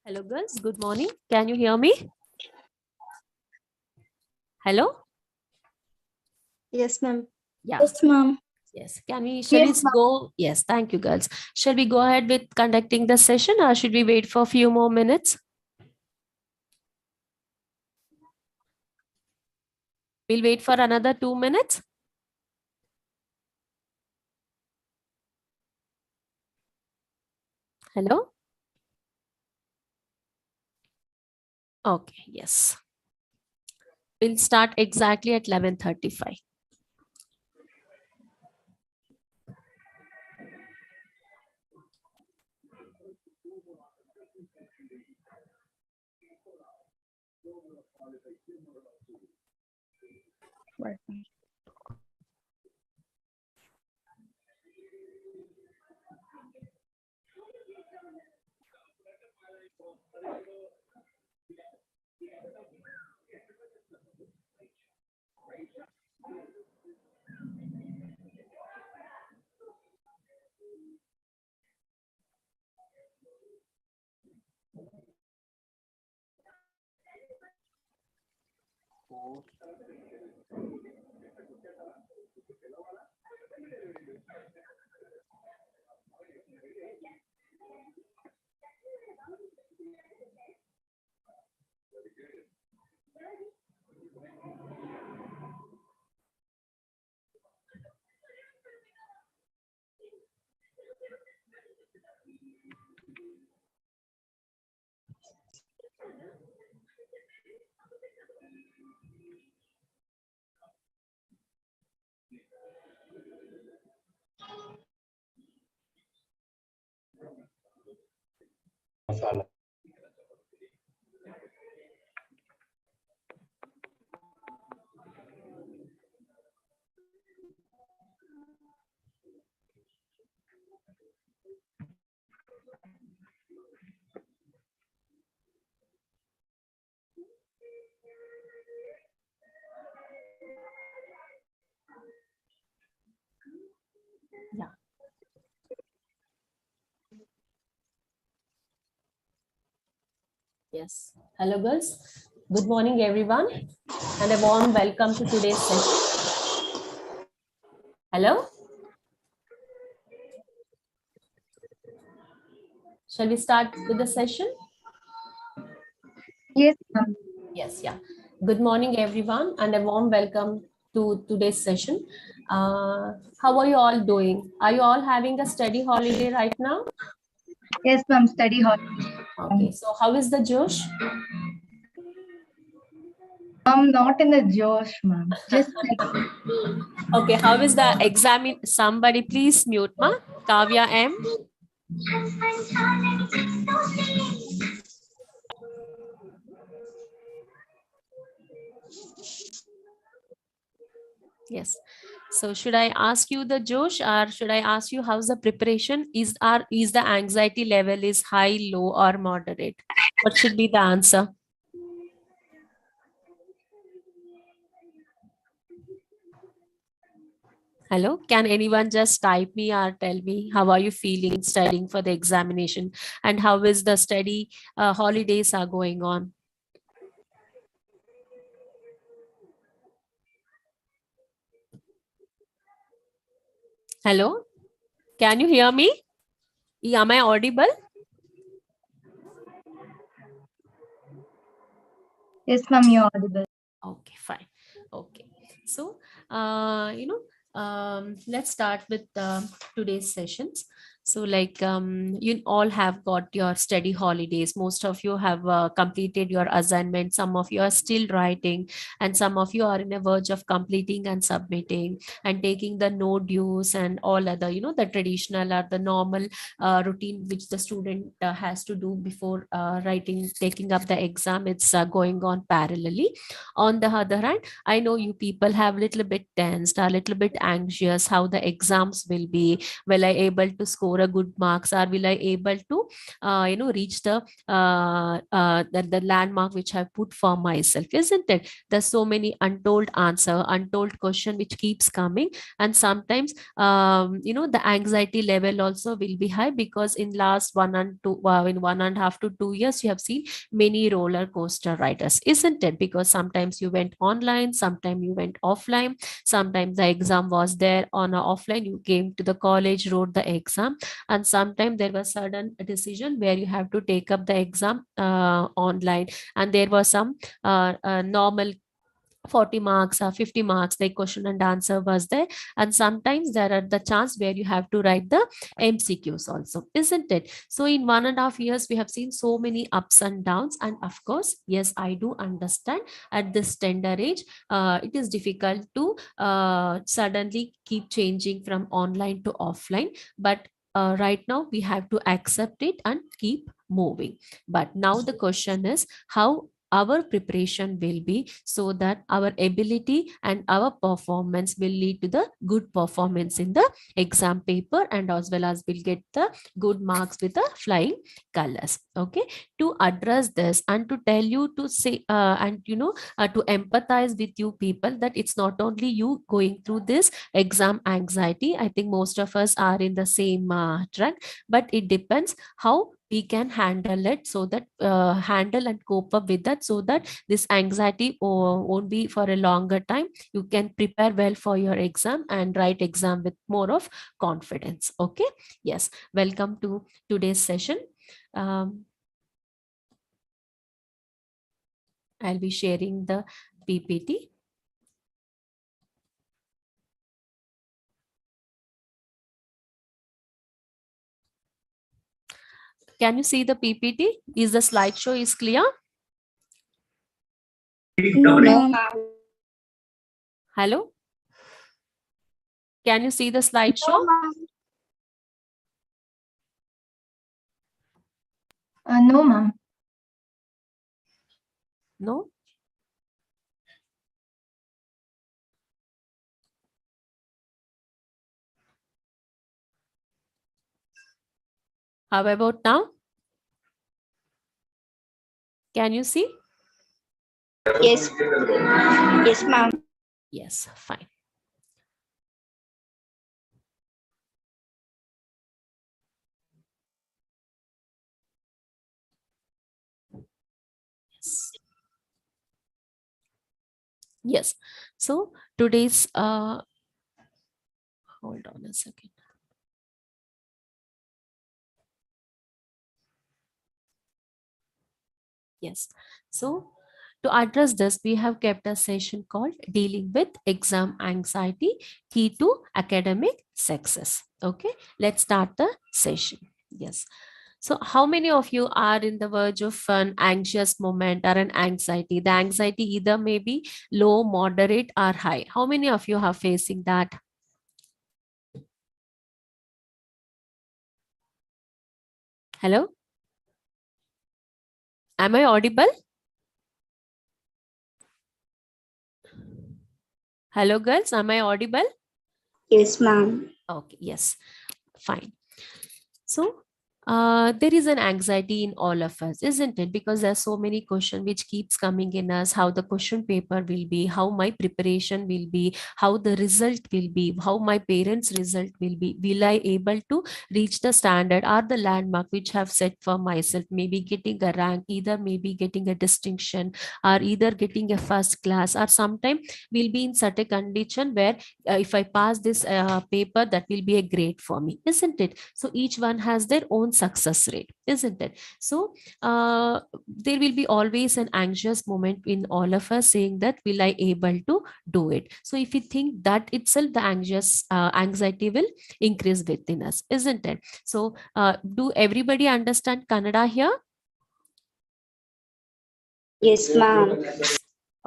Hello, girls. Good morning. Can you hear me? Hello? Yes, ma'am. Yeah. Yes, ma'am. Yes. Shall Yes, we go? Yes. Thank you, girls. Shall we go ahead with conducting the session or should we wait for a few more minutes? We'll wait for another 2 minutes. Hello? Okay. Yes. We'll start exactly at 11:35. Right. Yeah. Yes. Hello, girls. Good morning, everyone, and a warm welcome to today's session. Hello? Shall we start with the session? Yes, ma'am. Yes, yeah. Good morning, everyone, and a warm welcome to today's session. How are you all doing? Are you all having a study holiday right now? Yes, ma'am. Study hall. Okay, so how is the Josh? I'm not in the Josh, ma'am. Just Okay, how is the exam? Somebody please mute ma. Kavya M. Yes. So should I ask you the Josh, or should I ask you how's the preparation? Is the anxiety level is high, low, or moderate? What should be the answer? Hello, can anyone just type me or tell me how are you feeling studying for the examination, and how is the study holidays are going on? Hello, can you hear me? Am I audible? yes, ma'am. You're audible. Okay, fine. Okay. So, let's start with today's sessions. So, like, you all have got your study holidays. Most of you have completed your assignment. Some of you are still writing, and some of you are in a verge of completing and submitting and taking the no dues and all other, the traditional or the normal routine which the student has to do before taking up the exam. It's going on parallelly. On the other hand, I know you people have a little bit tensed, a little bit anxious how the exams will be. Will I able to score a good marks, or will I able to reach the landmark which I put for myself, isn't it? There's so many untold answer, untold question which keeps coming. And sometimes the anxiety level also will be high, because in last in 1.5 to 2 years you have seen many roller coaster riders, isn't it? Because sometimes you went online, sometimes you went offline, sometimes the exam was there on a offline, you came to the college, wrote the exam, and sometimes there was sudden decision where you have to take up the exam online, and there was some normal 40 marks or 50 marks, the question and answer was there. And sometimes there are the chance where you have to write the MCQs also, isn't it? So in 1.5 years we have seen so many ups and downs. And of course, yes, I do understand at this tender age it is difficult to suddenly keep changing from online to offline, but right now we have to accept it and keep moving. But now the question is how our preparation will be, so that our ability and our performance will lead to the good performance in the exam paper, and as well as we'll get the good marks with the flying colors. Okay, to address this and to tell you to say and to empathize with you people, that it's not only you going through this exam anxiety. I think most of us are in the same track, but it depends how we can handle it, so that handle and cope up with that, so that this anxiety won't be for a longer time. You can prepare well for your exam and write exam with more of confidence. Okay, yes, welcome to today's session. um, I'll be sharing the PPT. Can you see the PPT? Is the slideshow is clear? No, ma'am. Hello, can you see the slideshow? No, ma'am. No, ma'am. No. How about now? Can you see? Yes. Yes, ma'am. Yes, fine. Yes. Yes. So today's hold on a second. Yes. So to address this, we have kept a session called Dealing with Exam Anxiety, Key to Academic Success. Okay, let's start the session. Yes. So, how many of you are in the verge of an anxious moment or an anxiety? The anxiety either may be low, moderate, or high. How many of you are facing that? Hello? Am I audible? Hello, girls. Am I audible? Yes, ma'am. Okay, yes. Fine. So there is an anxiety in all of us, isn't it? Because there's so many questions which keeps coming in us, how the question paper will be, how my preparation will be, how the result will be, how my parents' result will be. Will I able to reach the standard or the landmark which have set for myself? Maybe getting a rank, either maybe getting a distinction, or either getting a first class, or sometime will be in such a condition where if I pass this paper, that will be a grade for me, isn't it? So each one has their own success rate, isn't it? So there will be always an anxious moment in all of us saying that will I able to do it? So if you think that itself, the anxiety will increase within us, isn't it? So do everybody understand Kannada here? Yes, ma'am.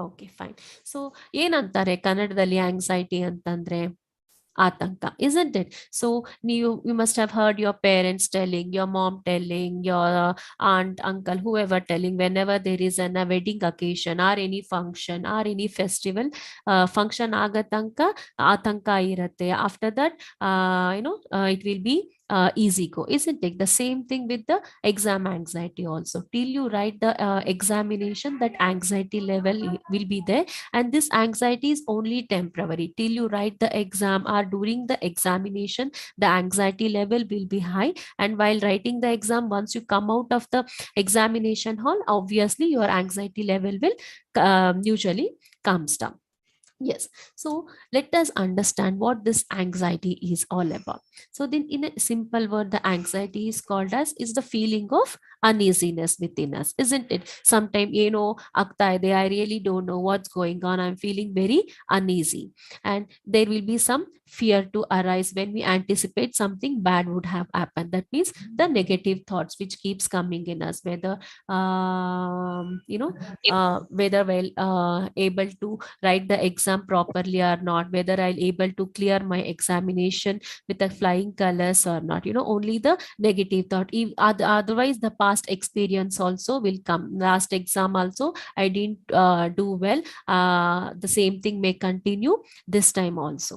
Okay fine. So ಏನಂತಾರೆ ಕನ್ನಡದಲ್ಲಿ anxiety ಅಂತಂದ್ರೆ ಆತಂಕ, isn't it? So you must have heard your parents telling, your mom telling, your aunt, uncle, whoever telling, whenever there is a wedding occasion or any function or any festival, function ಆಗತಂಕ ಆತಂಕ ಇರತ್ತೆ. After that, it will be easy go, isn't it? The same thing with the exam anxiety also. Till you write the examination, that anxiety level will be there, and this anxiety is only temporary. Till you write the exam or during the examination, the anxiety level will be high, and while writing the exam, once you come out of the examination hall, obviously your anxiety level will usually comes down. Yes. So let us understand what this anxiety is all about. So then in a simple word, the anxiety is called as is the feeling of uneasiness within us, isn't it? Sometimes, agta ide, I really don't know what's going on. I'm feeling very uneasy. And there will be some fear to arise when we anticipate something bad would have happened. That means the negative thoughts which keeps coming in us, whether whether well able to write the exam properly or not, whether I'll able to clear my examination with the flying colors or not. Only the negative thought. Otherwise, the past experience also will come. Last exam also, I didn't do well. The same thing may continue this time also.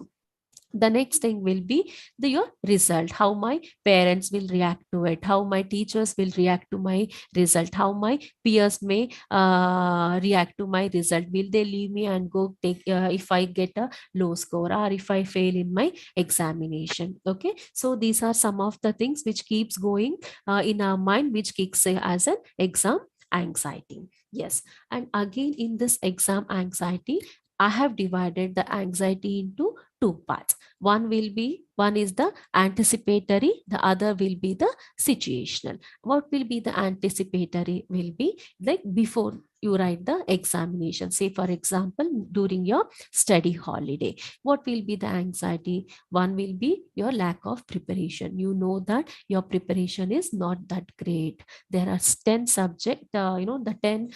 The next thing will be your result, how my parents will react to it, how my teachers will react to my result, how my peers may react to my result. Will they leave me and go take if I get a low score or if I fail in my examination? Okay, so these are some of the things which keeps going in our mind, which kicks in as an exam anxiety. Yes. And again, in this exam anxiety, I have divided the anxiety into two parts. One is the anticipatory, the other will be the situational. What will be the anticipatory will be like before you write the examination. Say for example, during your study holiday, what will be the anxiety? One will be your lack of preparation. You know that your preparation is not that great. There are 10 subject, the 10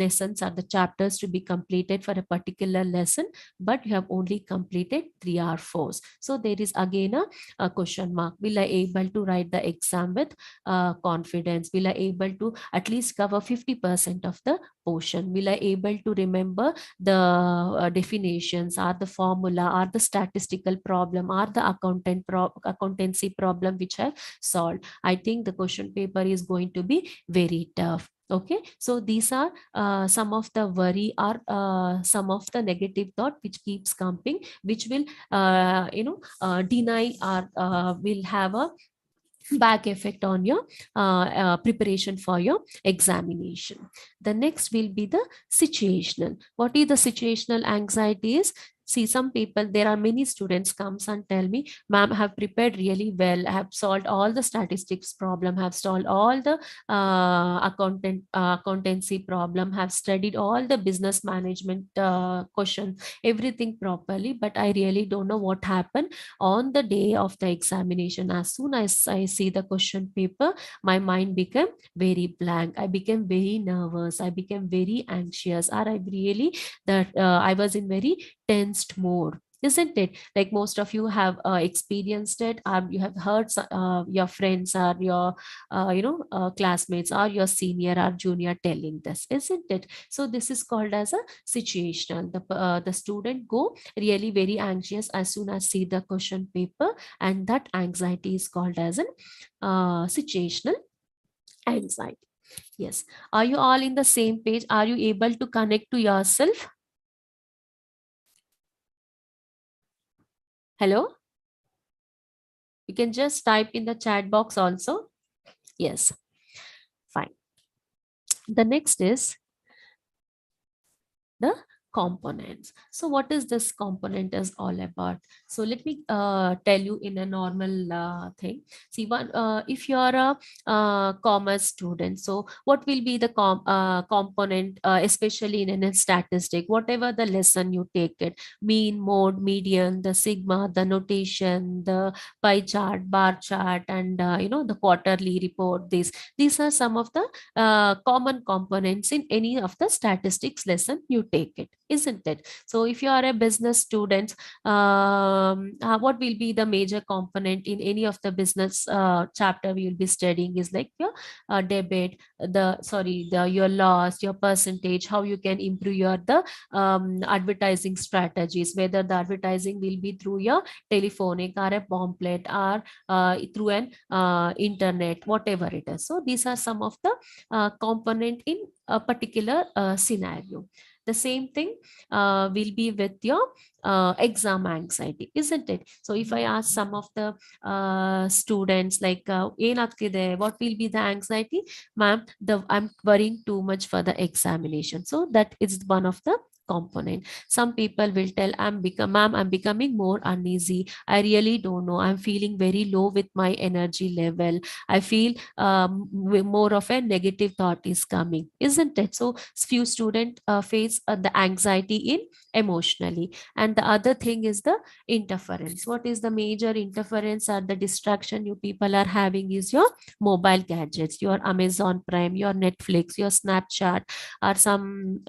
lessons are the chapters to be completed for a particular lesson, but you have only completed 3 or 4. So there is again a question mark. Will I able to write the exam with confidence? Will I able to at least cover 50% of the portion? Will I able to remember the definitions or the formula or the statistical problem or the accountancy problem which I solved? I think the question paper is going to be very tough. Okay, so these are some of the worry or some of the negative thought which keeps coming, which will deny or will have a back effect on your preparation for your examination. The next will be the situational. What is the situational anxieties? See, some people, there are many students comes and tell me, ma'am, I have prepared really well, I have solved all the statistics problem, have solved all the accountancy problem, have studied all the business management question, everything properly, but I really don't know what happened on the day of the examination. As soon as I see the question paper, my mind became very blank, I became very nervous, I became very anxious, or I really that I was in very tensed mode, isn't it? Like most of you have experienced it, or you have heard your friends or your classmates or your senior or junior telling this, isn't it? So this is called as a situational. The student go really very anxious as soon as see the question paper, and that anxiety is called as an situational anxiety. Yes. Are you all in the same page? Are you able to connect to yourself? Hello? You can just type in the chat box also. Yes, fine. The next is the components. So what is this component is all about? So let me tell you in a normal thing. See, one if you are a commerce student, so what will be the component, especially in a statistic, whatever the lesson you take it, mean, mode, median, the sigma, the notation, the pie chart, bar chart, and the quarterly report. These are some of the common components in any of the statistics lesson you take it, isn't it? So if you are a business student, what will be the major component in any of the business chapter we will be studying is like your debit, your loss, your percentage, how you can improve your the advertising strategies, whether the advertising will be through your telephonic or a pamphlet or through an internet, whatever it is. So these are some of the component in a particular scenario. The same thing will be with your exam anxiety, isn't it? So if I ask some of the students like what will be the anxiety, ma'am, I'm worrying too much for the examination. So that is one of the component. Some people will tell, I'm becoming more uneasy, I really don't know, I'm feeling very low with my energy level, I feel more of a negative thought is coming, isn't it? So few students face the anxiety in emotionally. And the other thing is the interference. What is the major interference or the distraction you people are having is your mobile gadgets, your Amazon Prime, your Netflix, your Snapchat, or some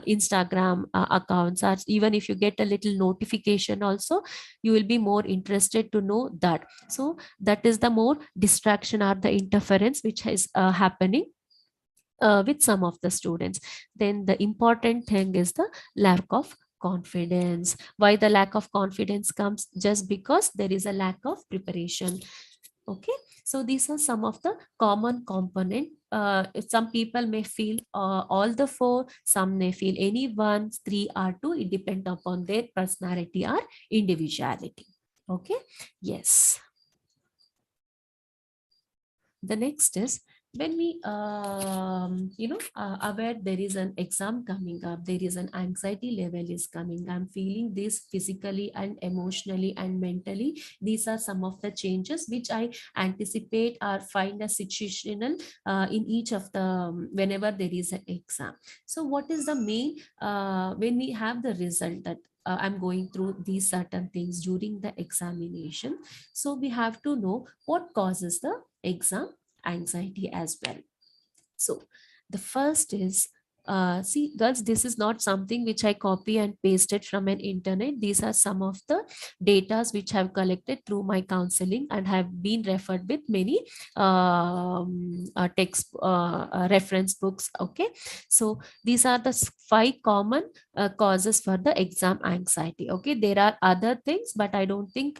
Instagram accounts, or even if you get a little notification also, you will be more interested to know that. So that is the more distraction or the interference which is happening with some of the students. Then the important thing is the lack of confidence. Why the lack of confidence comes? Just because there is a lack of preparation. Okay, so these are some of the common component. Some people may feel all the four, some may feel any one, three or two. It depends upon their personality or individuality. Okay, yes. The next is when we aware there is an exam coming up, there is an anxiety level is coming, I'm feeling this physically and emotionally and mentally. These are some of the changes which I anticipate or find a situational in each of the whenever there is an exam. So what is the main when we have the result that I'm going through these certain things during the examination, so we have to know what causes the exam anxiety as well. So the first is, see girls, this is not something which I copy and pasted from an internet. These are some of the datas which I've collected through my counseling and have been referred with many text reference books. Okay, so these are the five common causes for the exam anxiety. Okay, there are other things, but I don't think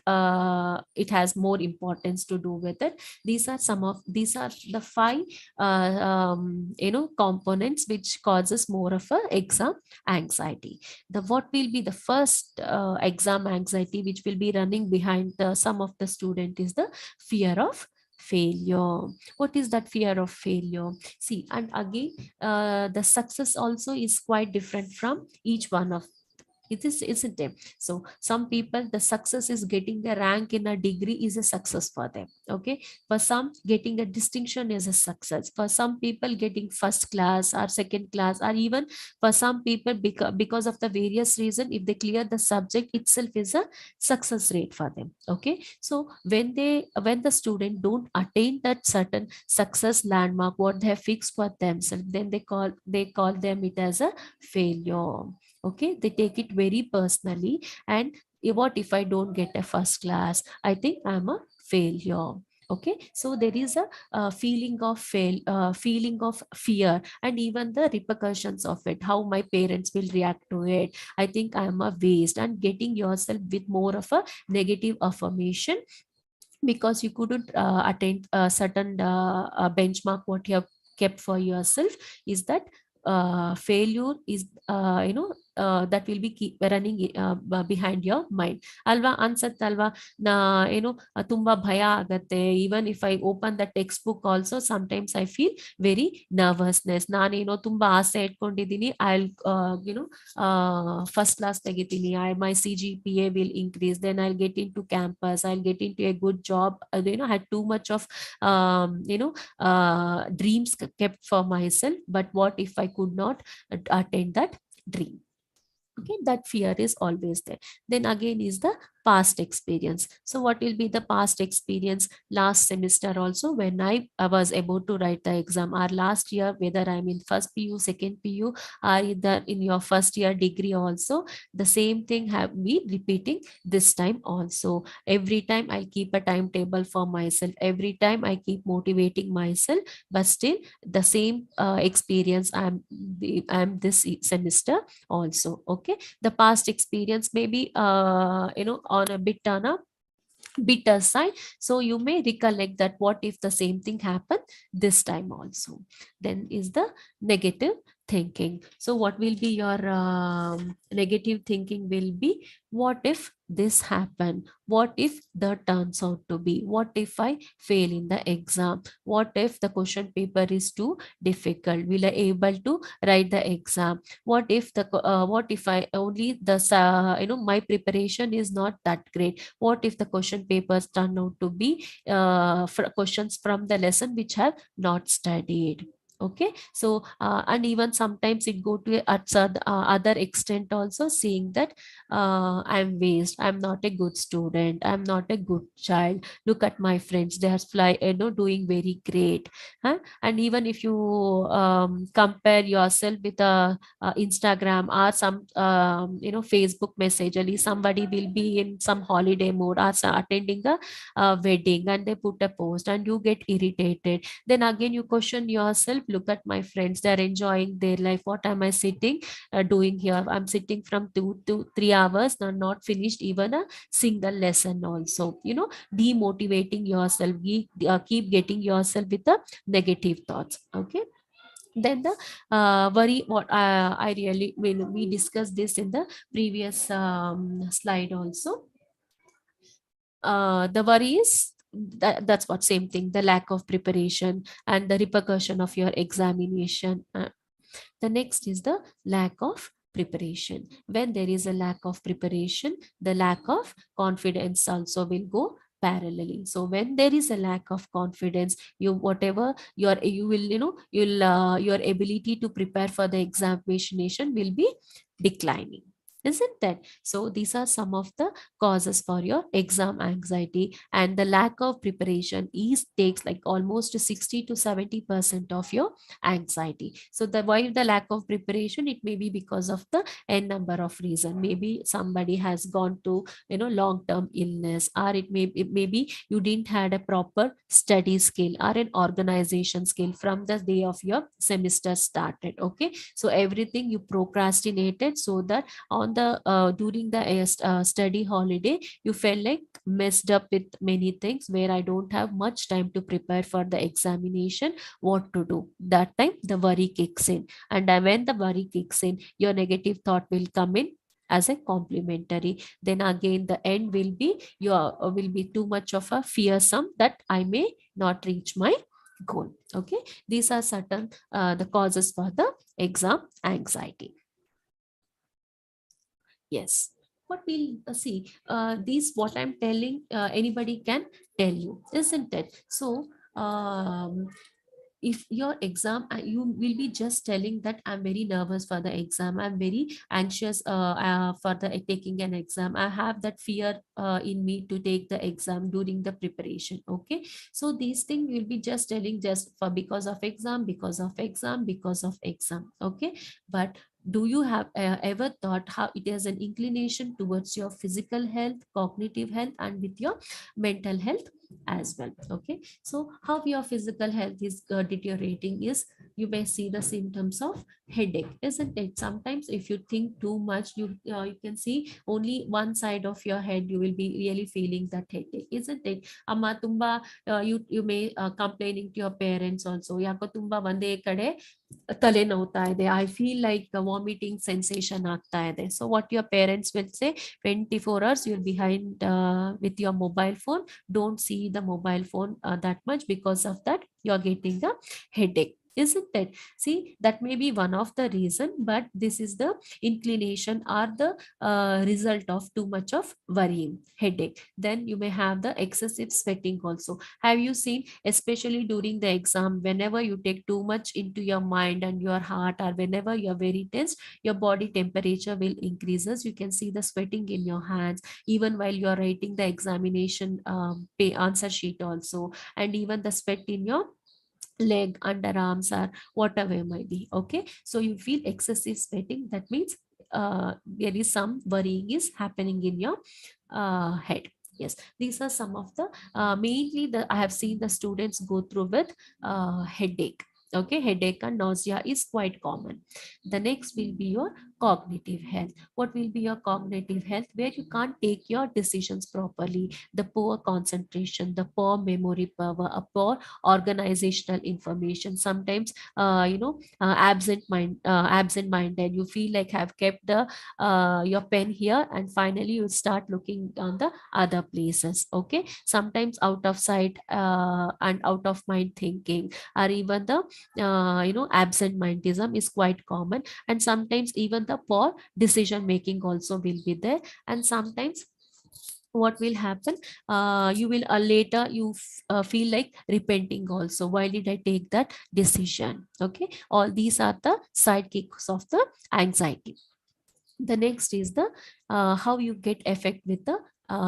it has more importance to do with it. These are the five components which causes more of a exam anxiety. The what will be the first exam anxiety which will be running behind some of the student is the fear of failure. What is that fear of failure? See, and again the success also is quite different from each one of It is, isn't it? So some people, the success is getting a rank in a degree is a success for them. Okay, for some, getting a distinction is a success. For some people, getting first class or second class, or even for some people, because of the various reason, if they clear the subject itself is a success rate for them. Okay, so when the student don't attain that certain success landmark what they have fixed for themselves, then they call them it as a failure. Okay, they take it very personally. And what if I don't get a first class, I think I'm a failure. Okay, so there is a, feeling of fear, and even the repercussions of it, how my parents will react to it, I think I'm a waste, and getting yourself with more of a negative affirmation, because you couldn't attain a certain benchmark what you have kept for yourself, is that failure is that will be keep running behind your mind alva ansattalva na tumba bhaya agate. Even if I open the textbook also, sometimes I feel very nervousness. ನಾನೇನೋ ತುಂಬಾ ಆಸೆ ಇಟ್ಕೊಂಡಿದ್ದೀನಿ, I'll first class ತೆಗಿತೀನಿ, my CGPA will increase, then I'll get into campus, I'll get into a good job. I had too much of dreams kept for myself, but what if I could not attain that dream? Okay, that fear is always there. Then again is the past experience. So what will be the past experience? Last semester also, when I was about to write the exam, or last year, whether I'm in first PU, second PU, or either in your first year degree also, the same thing have been repeating this time also. Every time I keep a timetable for myself, every time I keep motivating myself, but still the same experience I'm this semester also. Okay, the past experience may be on a bit on a bitter side, so you may recollect that what if the same thing happened this time also. Then is the negative thinking. So what will be your negative thinking will be, what if this happened, what if that turns out to be, what if I fail in the exam, what if the question paper is too difficult, will I able to write the exam, what if I only the my preparation is not that great, what if the question papers turn out to be questions from the lesson which have not studied. Okay, so and even sometimes it go to other extent also, seeing that I'm waste, I'm not a good student, I'm not a good child, look at my friends, they are doing very great. Huh? And even if you compare yourself with a Instagram or some Facebook message, at least somebody will be in some holiday mode or attending a wedding, and they put a post and you get irritated. Then again you question yourself, look at my friends, they're enjoying their life, what am I sitting doing here? I'm sitting from 2 to 3 hours, not finished even a single lesson also. Demotivating yourself, keep getting yourself with the negative thoughts. Okay, then the worry, what I really, when we discussed this in the previous slide also, the worry is that's what same thing, the lack of preparation and the repercussion of your examination. The next is the lack of preparation. When there is a lack of preparation, the lack of confidence also will go parallelly. So when there is a lack of confidence, you whatever you will you'll your ability to prepare for the examination will be declining, isn't that? So these are some of the causes for your exam anxiety, and the lack of preparation is takes like almost 60 to 70% of your anxiety. So the why the lack of preparation, it may be because of the n number of reason. Maybe somebody has gone to long term illness, or it may be you didn't had a proper study skill or an organization skill from the day of your semester started. Okay, so everything you procrastinated, so that on the during the study holiday you felt like messed up with many things, where I don't have much time to prepare for the examination, what to do. That time the worry kicks in, and when the worry kicks in, your negative thought will come in as a complementary. Then again the end will be your will be too much of a fearsome, that I may not reach my goal. Okay, these are certain the causes for the exam anxiety. Yes. What we'll see, these what I'm telling, anybody can tell you, isn't it? So if your exam, you will be just telling that I'm very nervous for the exam, I'm very anxious for the taking an exam, I have that fear in me to take the exam during the preparation. Okay, so these things will be just telling just for because of exam, because of exam, because of exam. Okay, but do you have ever thought how it has an inclination towards your physical health, cognitive health, and with your mental health as well? Okay, so how your physical health is deteriorating is you may see the symptoms of headache, isn't it? Sometimes if you think too much, you can see only one side of your head, you will be really feeling that headache, isn't it? Amma tumba, you may complaining to your parents also, yako tumba ಒಂದೇ ಕಡೆ ತಲೆ ನೋವ್ತಾ ಇದೆ, I feel like vomiting sensation ಆಗ್ತಾ ಇದೆ. So what your parents will say, 24 hours you're behind with your mobile phone, don't see the mobile phone that much, because of that you're getting a headache, isn't it? See, that may be one of the reason, but this is the inclination or the result of too much of worrying, headache. Then you may have the excessive sweating also. Have you seen, especially during the exam, whenever you take too much into your mind and your heart, or whenever you're very tense, your body temperature will increases, you can see the sweating in your hands, even while you're writing the examination answer sheet also, and even the sweat in your leg, underarms, or whatever it might be. Okay, so you feel excessive sweating, that means there is some worrying is happening in your head. Yes, these are some of the mainly the I have seen the students go through with headache. Okay, headache and nausea is quite common. The next will be your cognitive health. What will be your cognitive health? Where you can't take your decisions properly, the poor concentration, the poor memory power, a poor organizational information. Sometimes absent minded, you feel like have kept the your pen here, and finally you start looking on the other places. Okay, sometimes out of sight and out of mind thinking, or even the absent mindism is quite common. And sometimes even the poor decision making also will be there. And sometimes what will happen, you will later feel like repenting also, why did I take that decision? Okay, all these are the sidekicks of the anxiety. The next is the how you get effect with the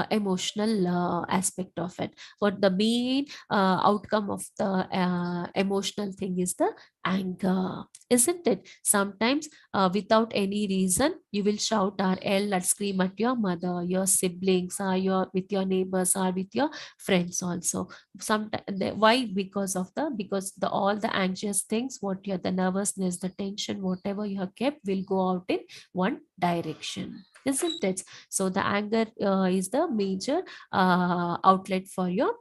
emotional aspect of it. What the main outcome of the emotional thing is the anger, isn't it? Sometimes without any reason you will shout or yell or scream at your mother, your siblings, or your with your neighbors, or with your friends also. Sometimes why? Because of the because the all the anxious things, what you're the nervousness, the tension, whatever you have kept will go out in one direction, isn't it? So the anger is the major outlet for your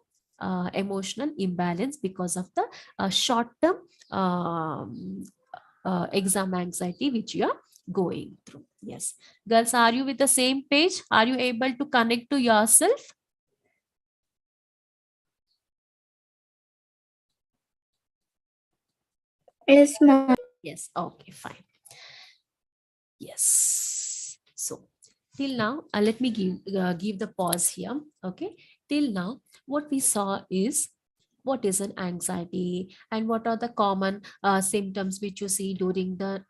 emotional imbalance, because of the short term um, exam anxiety which you are going through. Yes, girls, are you with the same page? Are you able to connect to yourself? Yes, ma'am. Yes, okay, fine. Yes. So till now, let me give the pause here. Okay. Till now, what we saw is what is an anxiety and what are the common symptoms which you see during the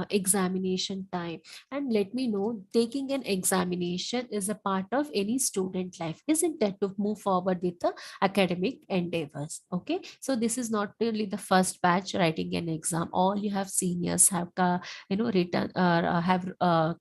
examination time. And let me know, taking an examination is a part of any student life, isn't it, to move forward with the academic endeavors? Okay, so this is not really the first batch writing an exam. All you have seniors have written or have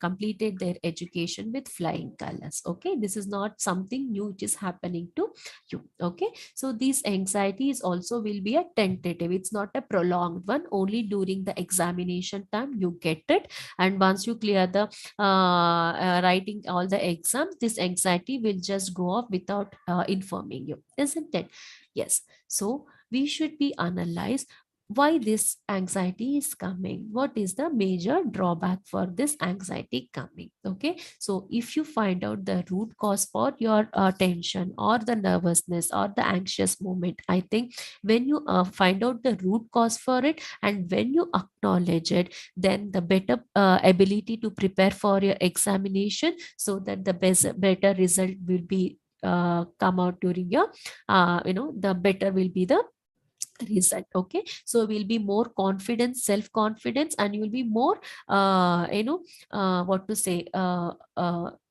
completed their education with flying colors. Okay, this is not something new which is happening to you. Okay, so this anxiety is also will be a tentative, it's not a prolonged one. Only during the examination time you get it, and once you clear the writing all the exams, this anxiety will just go off without informing you, isn't it? Yes, so we should be analyzed why this anxiety is coming, what is the major drawback for this anxiety coming. Okay, so if you find out the root cause for your tension or the nervousness or the anxious moment, I think when you find out the root cause for it and when you acknowledge it, then the better ability to prepare for your examination, so that the better result will be come out during your the better will be the result. Okay, so we'll be more confident, self confidence, and you will be more what to say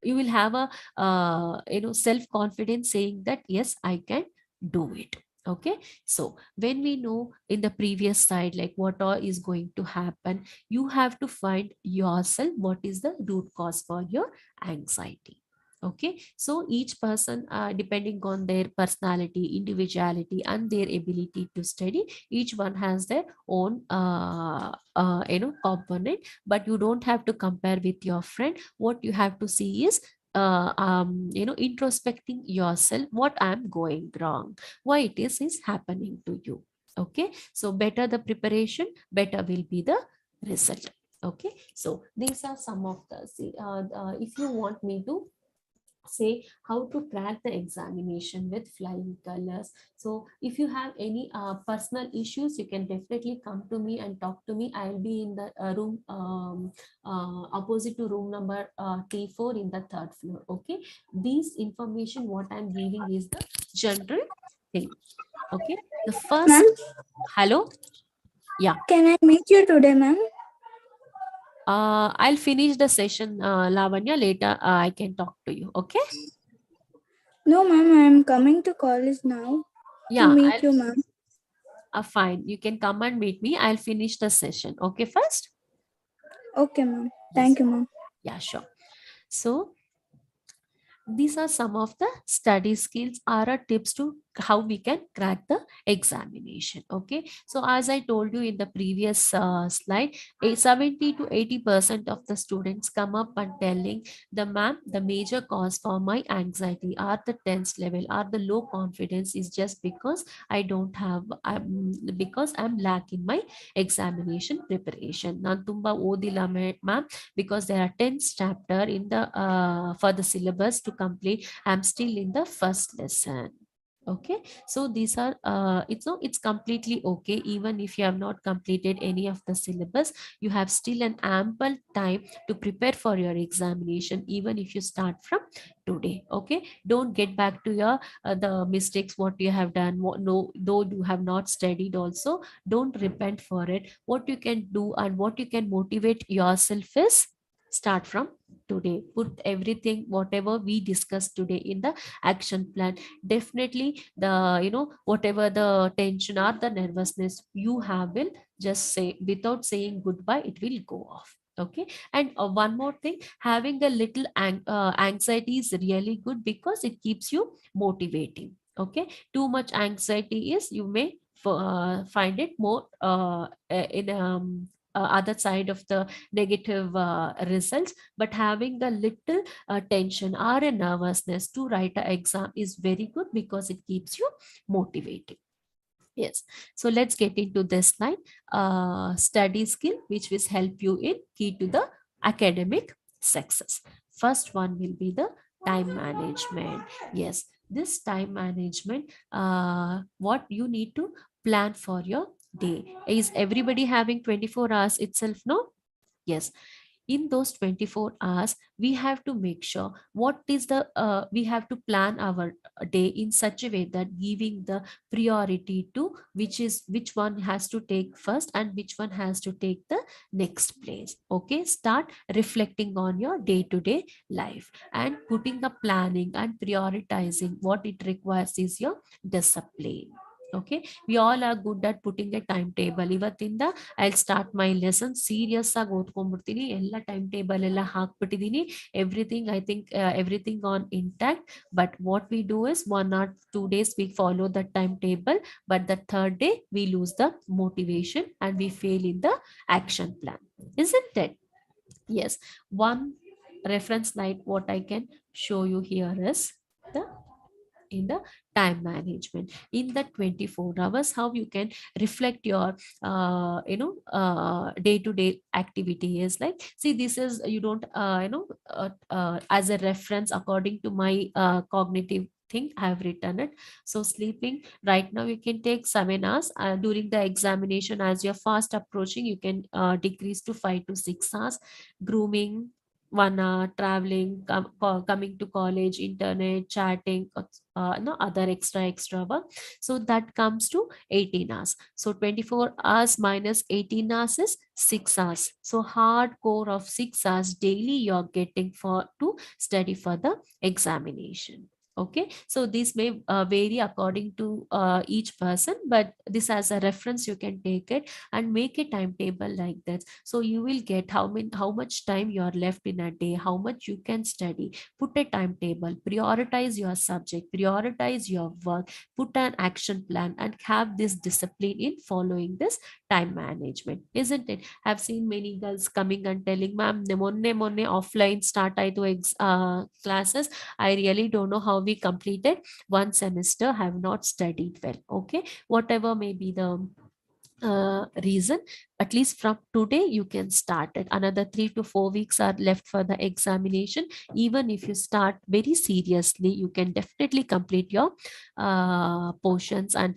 you will have a self confidence, saying that yes, I can do it. Okay, so when we know in the previous slide like what all is going to happen, you have to find yourself what is the root cause for your anxiety. Okay, so each person depending on their personality, individuality, and their ability to study, each one has their own component. But you don't have to compare with your friend. What you have to see is introspecting yourself, what I'm going wrong, why it is happening to you. Okay, so better the preparation, better will be the result. Okay, so these are some of the if you want me to say how to crack the examination with flying colors, so if you have any personal issues, you can definitely come to me and talk to me. I'll be in the room opposite to room number T4 in the third floor. Okay, these information what I'm giving is the general thing. Okay, the Ma'am, first. Hello. Yeah. can I meet you today, ma'am? I'll finish the session, Lavanya. Later, I can talk to you. Okay. No, ma'am, I am coming to college now to Yeah, meet I'll you, ma'am. fine. You can come and meet me. I'll finish the session. Okay, first? Okay, ma'am. Yes. Thank you, ma'am. Yeah, sure. So these are some of the study skills or tips to how we can crack the examination. Okay, so as I told you in the previous slide, 70 to 80% of the students come up and telling the ma'am, the major cause for my anxiety or the tense level or the low confidence is just because I don't have because I'm lacking my examination preparation. ನಾನು ತುಂಬಾ ಓದಿಲ್ಲ ma'am, because there are 10 chapter in the for the syllabus to complete. I'm still in the first lesson. Okay, so these are it's completely okay. Even if you have not completed any of the syllabus, you have still an ample time to prepare for your examination, even if you start from today. Okay, don't get back to your the mistakes what you have done, what, no, though you have not studied also, don't repent for it. What you can do and what you can motivate yourself is start from today. Put everything whatever we discussed today in the action plan. Definitely the whatever the tension or the nervousness you have will just say, without saying goodbye, it will go off. Okay, and one more thing, having a little anxiety is really good because it keeps you motivating. Okay, too much anxiety is, you may find it more in other side of the negative results. But having a little tension or a nervousness to write an exam is very good because it keeps you motivated. Yes, so let's get into this line. Study skill which will help you in key to the academic success. First one will be the time management. Yes, this time management, what you need to plan for your day. Is everybody having 24 hours itself? No. Yes, in those 24 hours we have to make sure what is the we have to plan our day in such a way that giving the priority to which one has to take first and which one has to take the next place. Okay, start reflecting on your day to day life and putting a planning and prioritizing. What it requires is your discipline. Okay, we all are good at putting a timetable. ಇವತ್ತಿಂದ I'll start my lesson serious ಆಗಿ ಓದ್ಕೊಂಡ್ಬಿಡ್ತೀನಿ, ಎಲ್ಲ time table ಎಲ್ಲ ಹಾಕ್ಬಿಟ್ಟಿದ್ದೀನಿ, everything I think everything on intact. But what we do is 1 or 2 days we follow the timetable, but the third day we lose the motivation and we fail in the action plan, isn't it? Yes, one reference slide what I can show you here is the in the time management. In the 24 hours, how you can reflect your day-to-day activity is like, see, this is, you don't as a reference according to my cognitive thing, I have written it. So sleeping right now, you can take 7 hours. During the examination, as you're fast approaching, you can decrease to 5 to 6 hours. Grooming, 1 hour. Traveling, coming to college, internet, chatting, no other extra work. So that comes to 18 hours. So 24 hours minus 18 hours is 6 hours. So hardcore of 6 hours daily you're getting for to study for the examination. Okay, so this may vary according to each person, but this as a reference you can take it and make a timetable like that. So you will get how much time you are left in a day, how much you can study. Put a timetable, prioritize your subject, prioritize your work, put an action plan, and have this discipline in following this time management, isn't it? I've seen many girls coming and telling, ma'am, monne offline start ಆಯ್ತು classes. I really don't know how we completed one semester, have not studied well. Okay, whatever may be the reason, at least from today you can start it. Another 3 to 4 weeks are left for the examination. Even if you start very seriously, you can definitely complete your portions, and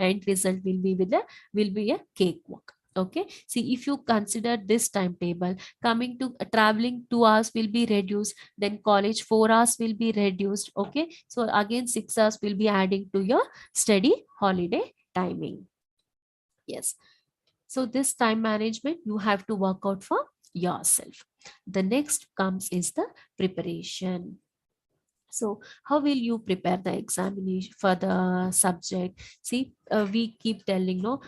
end result will be a cakewalk. Okay, see, if you consider this timetable, coming to traveling 2 hours will be reduced, then college 4 hours will be reduced. Okay, so again 6 hours will be adding to your study holiday timing. Yes, so this time management you have to work out for yourself. The next comes is the preparation. So how will you prepare the examination for the subject? See, we keep telling, no,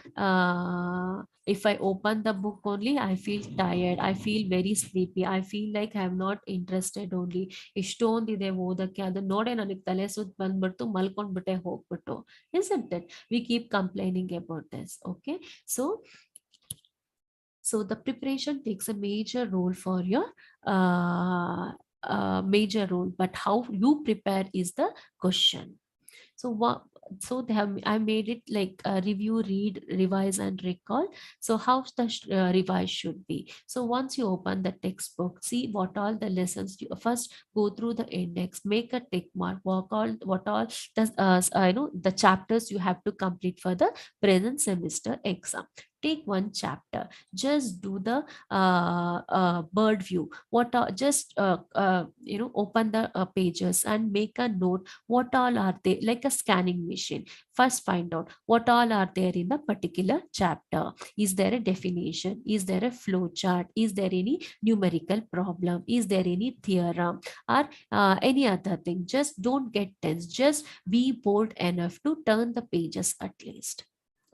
if I open the book only, I feel tired, I feel very sleepy, I feel like I'm not interested only. ಇಷ್ಟೊಂದಿದೆ ಓದಕ್ಕೆ, ಅದು ನೋಡೇ ನನಗೆ ತಲೆ ಸುತ್ತ ಬಂದ್ಬಿಟ್ಟು ಮಲ್ಕೊಂಡ್ಬಿಟ್ಟೆ ಹೋಗ್ಬಿಟ್ಟು, isn't it? We keep complaining about this. Okay, so the preparation takes a major role for your major role, but how you prepare is the question. So what, so they have, I made it like review, read, revise, and recall. So how the revise should be. So once you open the textbook, see what all the lessons you first go through the index, make a tick mark, what all the the chapters you have to complete for the present semester exam. Take one chapter, just do the bird view. What are, just open the pages and make a note, what all are they, like a scanning machine. First find out what all are there in the particular chapter. Is there a definition, is there a flow chart, is there any numerical problem, is there any theorem, or any other thing. Just don't get tense, just be bold enough to turn the pages at least.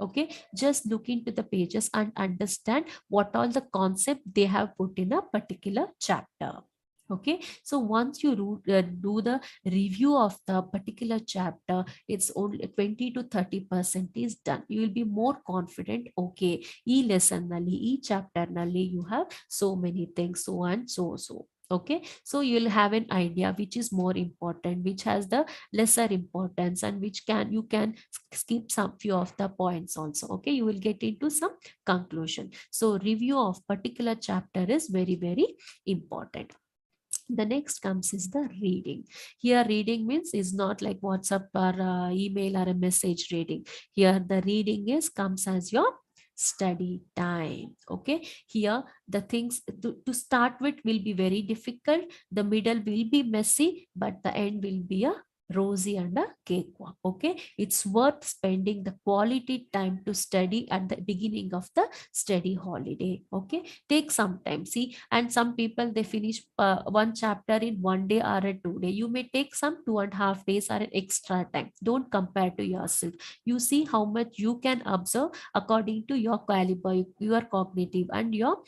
Okay, just look into the pages and understand what all the concept they have put in a particular chapter. Okay, so once you do the review of the particular chapter, it's only 20 to 30% is done. You will be more confident. Okay, e lesson nalli, e chapter nalli you have so many things, so and so. Okay, so you'll have an idea which is more important, which has the lesser importance, and which can you can skip some few of the points also. Okay, you will get into some conclusion. So review of particular chapter is very important. The next comes is the reading. Here reading means is not like WhatsApp or email or a message reading. Here the reading is comes as your study time. Okay, here the things to start with will be very difficult, the middle will be messy, but the end will be a rosy and a cakewalk. Okay, it's worth spending the quality time to study at the beginning of the study holiday. Okay, take some time. See, and some people they finish one chapter in 1 day or a 2 day. You may take some 2.5 days or an extra time. Don't compare to yourself. You see how much you can observe according to your caliber, your cognitive, and your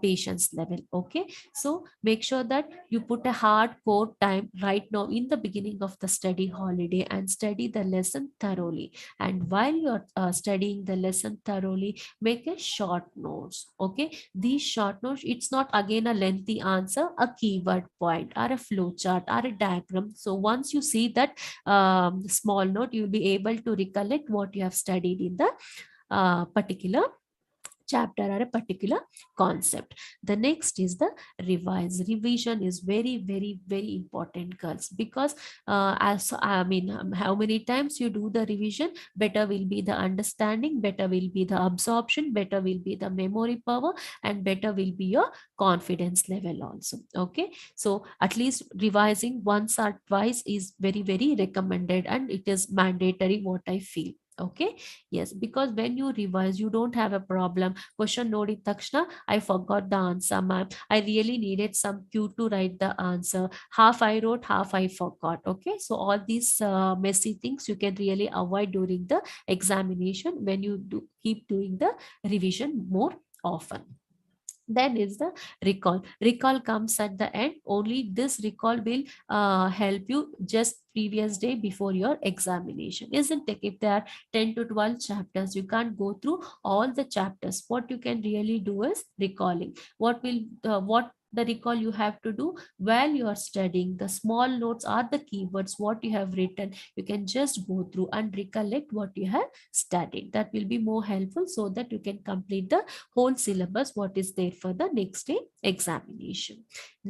patience level. Okay, so make sure that you put a hardcore time right now in the beginning of the study holiday and study the lesson thoroughly. And while you're studying the lesson thoroughly, make a short notes. Okay, these short notes, it's not again a lengthy answer, a keyword point or a flow chart or a diagram. So once you see that small note, you'll be able to recollect what you have studied in the particular chapter or a particular concept. The next is the revise. Revision is very, very, very important, girls, because as I mean, how many times you do the revision, better will be the understanding, better will be the absorption, better will be the memory power, and better will be your confidence level also. Okay, so at least revising once or twice is very, very recommended, and it is mandatory, what I feel. Okay, yes, because when you revise, you don't have a problem. Question ನೋಡಿದ ತಕ್ಷಣ I forgot the answer, ma'am. I really needed some cue to write the answer. Half I wrote, half I forgot. Okay, so all these messy things you can really avoid during the examination when you keep doing the revision more often. Then is the recall comes at the end. Only this recall will help you just previous day before your examination, isn't it? If there are 10 to 12 chapters, you can't go through all the chapters. What you can really do is recalling. What the recall you have to do while you are studying, the small notes are the keywords what you have written. You can just go through and recollect what you have studied. That will be more helpful, so that you can complete the whole syllabus what is there for the next day examination.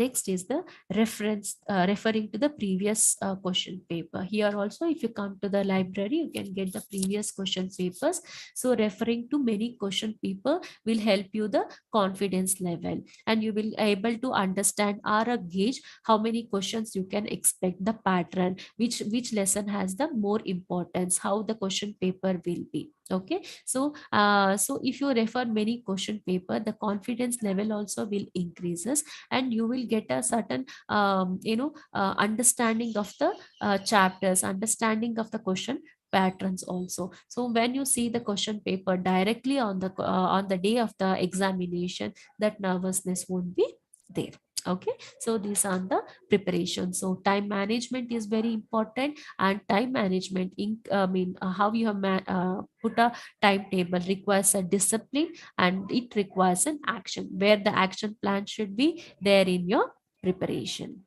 Next is the reference, referring to the previous question paper. Here also, if you come to the library, you can get the previous question papers. So referring to many question paper will help you the confidence level, and you will able to understand or gauge how many questions you can expect, the pattern, which lesson has the more importance, how the question paper will be. Okay, so if you refer many question paper, the confidence level also will increases, and you will get a certain understanding of the chapters, understanding of the question patterns also. So when you see the question paper directly on the day of the examination, that nervousness won't be there. Okay, so these are the preparation. So time management is very important, and time management in how you have put a timetable requires a discipline, and it requires an action where the action plan should be there in your preparation.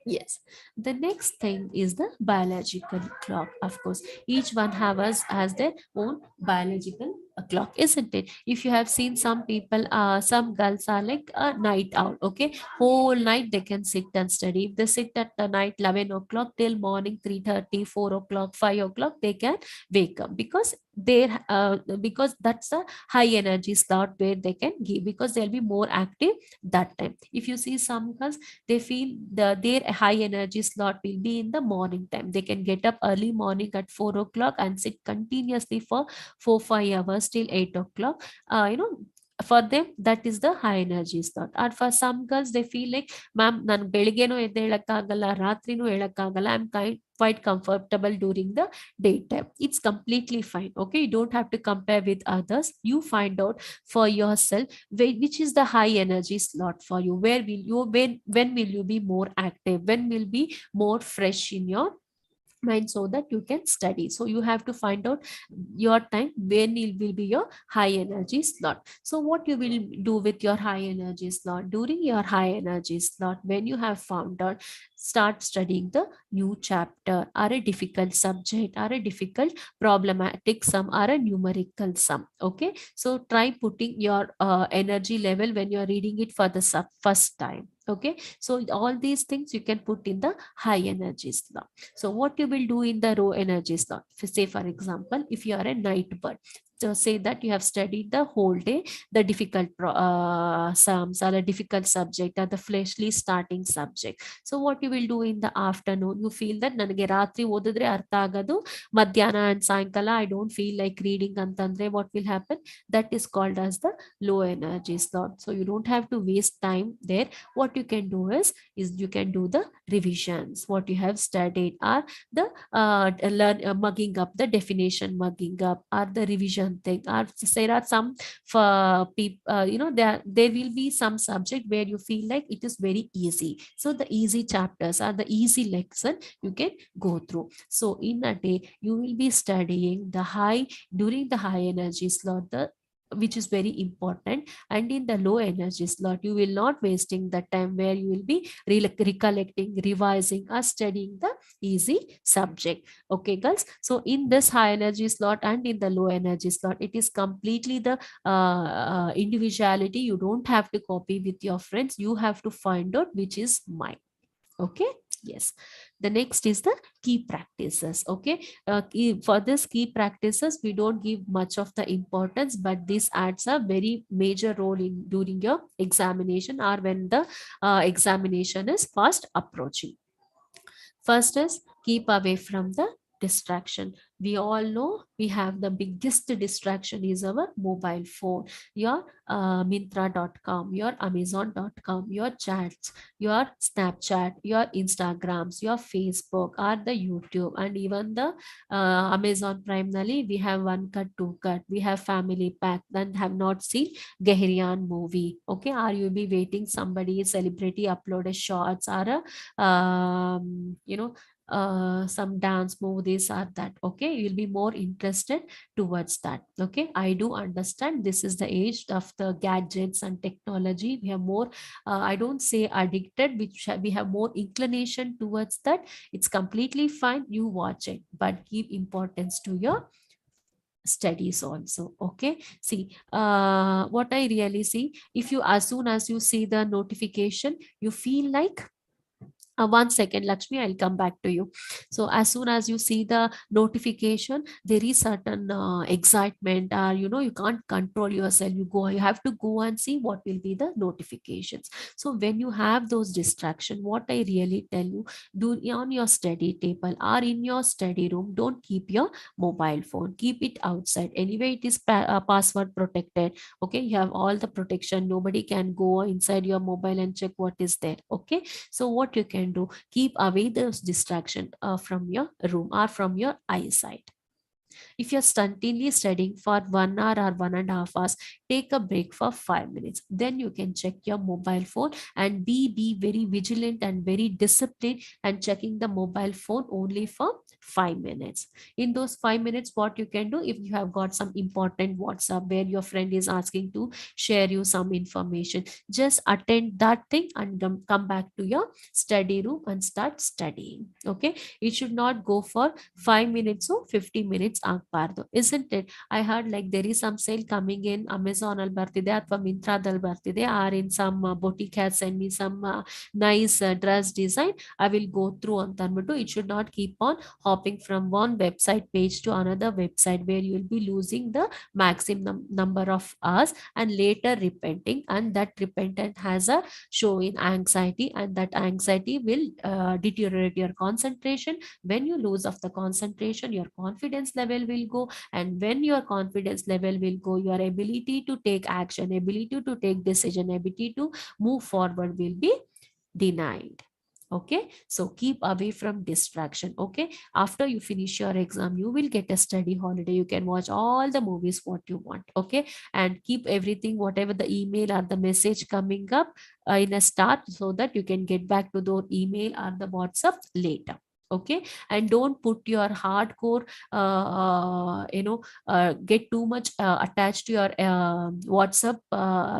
Yes, the next thing is the biological clock. Of course, each one has their own biological clock, isn't it? If you have seen some people, some girls are like a night owl. Okay, whole night they can sit and study. If they sit at the night 11 o'clock till morning 3:30, 4 o'clock, 5 o'clock, they can wake up because because that's a high energy slot where they can give, because they'll be more active that time. If you see some girls, they feel their high energy slot will be in the morning time. They can get up early morning at 4 o'clock and sit continuously for 4 5 hours till 8 o'clock. For them that is the high energy slot. And for some girls, they feel like, ma'am, ನಾನು ಬೆಳಿಗ್ಗೆನೂ ಎದ್ದೇಳಕ್ಕಾಗಲ್ಲ, ರಾತ್ರಿನೂ ಹೇಳಕ್ಕಾಗಲ್ಲ, I'm quite comfortable during the daytime. It's completely fine. Okay, you don't have to compare with others. You find out for yourself which is the high energy slot for you. Where will you, when will you be more active, when will be more fresh in your mind, so that you can study. So you have to find out your time when it will be your high energy slot. So what you will do with your high energy slot? During your high energy slot, when you have found out, start studying the new chapter or a difficult subject or a difficult problematic sum or a numerical sum. Okay, so try putting your energy level when you're reading it for the first time. Okay, so all these things you can put in the high energy slot. So what you will do in the low energy slot? Say for example, if you are a night bird, so say that you have studied the whole day the difficult sums or a difficult subject or the fleshly starting subject. So what you will do in the afternoon? You feel that ನನಗೆ ರಾತ್ರಿ ಓದಿದ್ರೆ ಅರ್ಥ ಆಗೋದು ಮಧ್ಯಾಹ್ನ and ಸಾಯಂಕಾಲ I don't feel like reading ಅಂತಂದ್ರೆ what will happen? That is called as the low energy slot. So you don't have to waste time there. What you can do is you can do the revisions what you have studied, or the learn mugging up the definition, mugging up, or the revision important thing. Or there are some for people, there will be some subject where you feel like it is very easy, so the easy chapters or the easy lesson you can go through. So in a day you will be studying the high during the high energy slot, the which is very important, and in the low energy slot you will not wasting the time where you will be recollecting, revising or studying the easy subject. Okay girls, so in this high energy slot and in the low energy slot, it is completely the individuality. You don't have to copy with your friends, you have to find out which is mine. Okay, yes. The next is the key practices. Okay, for this key practices we don't give much of the importance, but this adds a very major role in during your examination or when the examination is fast approaching. First is keep away from the distraction. We all know we have the biggest distraction is our mobile phone, your Mintra.com, your Amazon.com, your chats, your Snapchat, your Instagrams, your Facebook, or the YouTube, and even the Amazon Prime Nali. We have one cut, two cut, we have family pack, then have not seen Gehriyan movie. Okay, are you be waiting somebody celebrity upload a shots or a some dance move, this or that. Okay, you'll be more interested towards that. Okay, I do understand this is the age of the gadgets and technology. We have more I don't say addicted, which we have more inclination towards that. It's completely fine, you watch it, but give importance to your studies also. Okay, see, what I really see, if you as soon as you see the notification you feel like one second, Lakshmi, I'll come back to you. So as soon as you see the notification, there is certain excitement, or you can't control yourself. You have to go and see what will be the notifications. So when you have those distraction, what I really tell you, do on your study table or in your study room, don't keep your mobile phone. Keep it outside. Anyway, it is password protected. Okay, you have all the protection. Nobody can go inside your mobile and check what is there. Okay, so what you can do, keep away those distraction from your room or from your eyesight. If you're certainly studying for 1 hour or 1.5 hours, take a break for 5 minutes. Then you can check your mobile phone and be very vigilant and very disciplined and checking the mobile phone only for 5 minutes. In those 5 minutes, what you can do, if you have got some important WhatsApp where your friend is asking to share you some information, just attend that thing and come back to your study room and start studying. Okay, it should not go for 5 minutes or 50 minutes ಆಗ್ಬಾರ್ದು, isn't it? I heard like there is some sale coming in Amazon ಅಲ್ಲಿ ಬರ್ತಿದೆ ಅಥವಾ ಮಿಂತ್ರಾದಲ್ಲಿ ಬರ್ತಿದೆ, or in some boutique has send me some nice dress design, I will go through ಅಂತ ಅಂದ್ಬಿಟ್ಟು. It should not keep on hopping from one website page to another website where you will be losing the maximum number of hours and later repenting, and that repentant has a show in anxiety, and that anxiety will deteriorate your concentration. When you lose of the concentration, your confidence level will go, and when your confidence level will go, your ability to take action, ability to take decision, ability to move forward will be denied. Okay, so keep away from distraction. Okay, after you finish your exam you will get a study holiday, you can watch all the movies what you want. Okay, and keep everything, whatever the email or the message coming up in a start, so that you can get back to the email or the WhatsApp later. Okay, and don't put your hardcore get too much attached to your WhatsApp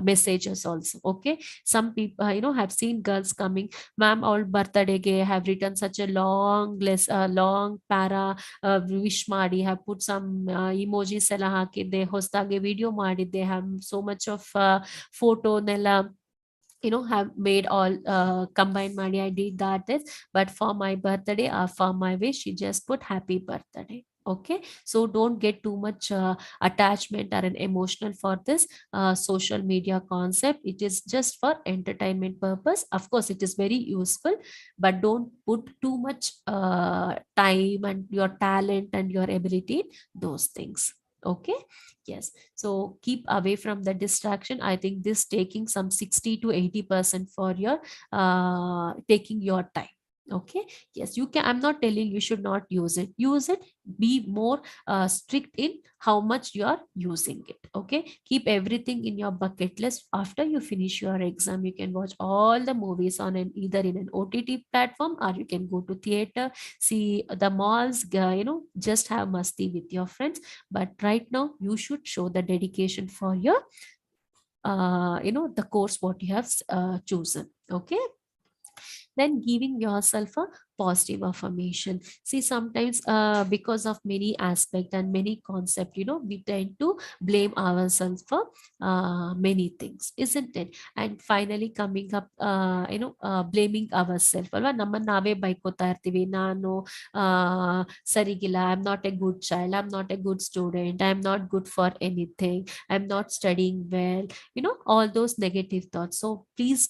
messages also. Okay, some people have seen girls coming, ma'am, all birthday ge have written such a long list, long para wish ಮಾಡಿ, have put some emojis ಎಲ್ಲ ಹಾಕಿದ್ದೆ, ಹೊಸದಾಗಿ video ಮಾಡಿದ್ದೆ, have so much of photoನೆಲ್ಲ have made all combined money, I did that this, but for my birthday or for my wish she just put happy birthday. Okay, so don't get too much attachment or an emotional for this social media concept. It is just for entertainment purpose. Of course it is very useful, but don't put too much time and your talent and your ability in those things. Okay, yes, so keep away from the distraction. I think this taking some 60 to 80% for your taking your time. Okay. Yes, you can. I'm not telling you should not use it. Use it. Be more strict in how much you are using it. Okay. Keep everything in your bucket list. After you finish your exam, you can watch all the movies on an either in an OTT platform, or you can go to theater, see the malls, just have masti with your friends. But right now you should show the dedication for your the course what you have chosen. Okay. Then giving yourself a positive affirmation. See, sometimes because of many aspects and many concepts, we tend to blame ourselves for many things, isn't it? And finally coming up, blaming ourselves ಅಲ್ವಾ, ನಮ್ಮನ್ನ ನಾವೇ ಬೈಕೋತಾ ಇರ್ತೀವಿ. ನಾನು ಸರಿಗಿಲ್ಲ, I am not a good child, I am not a good student, I am not good for anything, I am not studying well, all those negative thoughts. So please,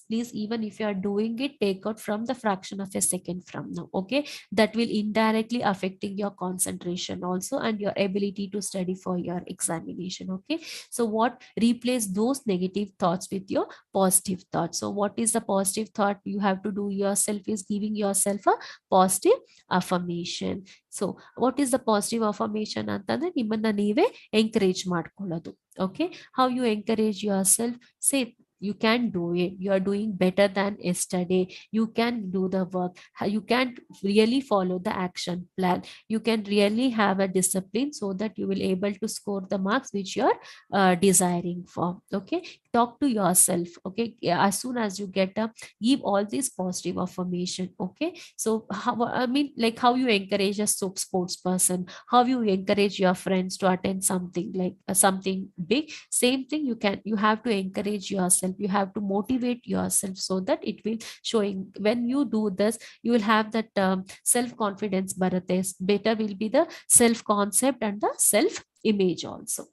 even if you are doing it, take out from the fraction of a second from now. Okay. That will indirectly affecting your concentration also and your ability to study for your examination. Okay. So what, replace those negative thoughts with your positive thoughts. So what is the positive thought you have to do yourself is giving yourself a positive affirmation. So what is the positive affirmation ಅಂತಂದ್ರೆ ನಿಮ್ಮನ್ನ ನೀವೇ encourage ಮಾಡ್ಕೊಳ್ಳೋದು. Okay. How you encourage yourself, say you can do it, you are doing better than yesterday, you can do the work, you can really follow the action plan, you can really have a discipline so that you will able to score the marks which you are desiring for. Okay. Talk to yourself. Okay. Yeah, as soon as you get up, give all this positive affirmation. Okay. So how, I mean, like how you encourage a sports person, how you encourage your friends to attend something like something big, same thing you can, you have to encourage yourself, you have to motivate yourself so that it will showing. When you do this, you will have that self confidence baratte, better will be the self concept and the self image also.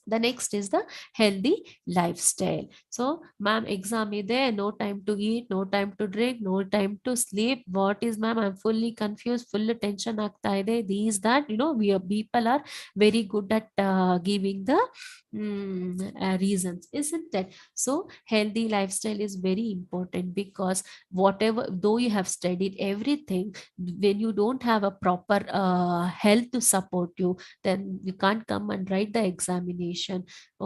The next is the healthy lifestyle. So ma'am, exam ಇದೆ, no time to eat, no time to drink, no time to sleep. What is ma'am, I'm fully confused, full tension ಆಗ್ತಾ ಇದೆ, these that, we are, people are very good at giving the reasons, isn't it? So healthy lifestyle is very important, because whatever though you have studied everything, when you don't have a proper health to support you, then you can't come and write the examination.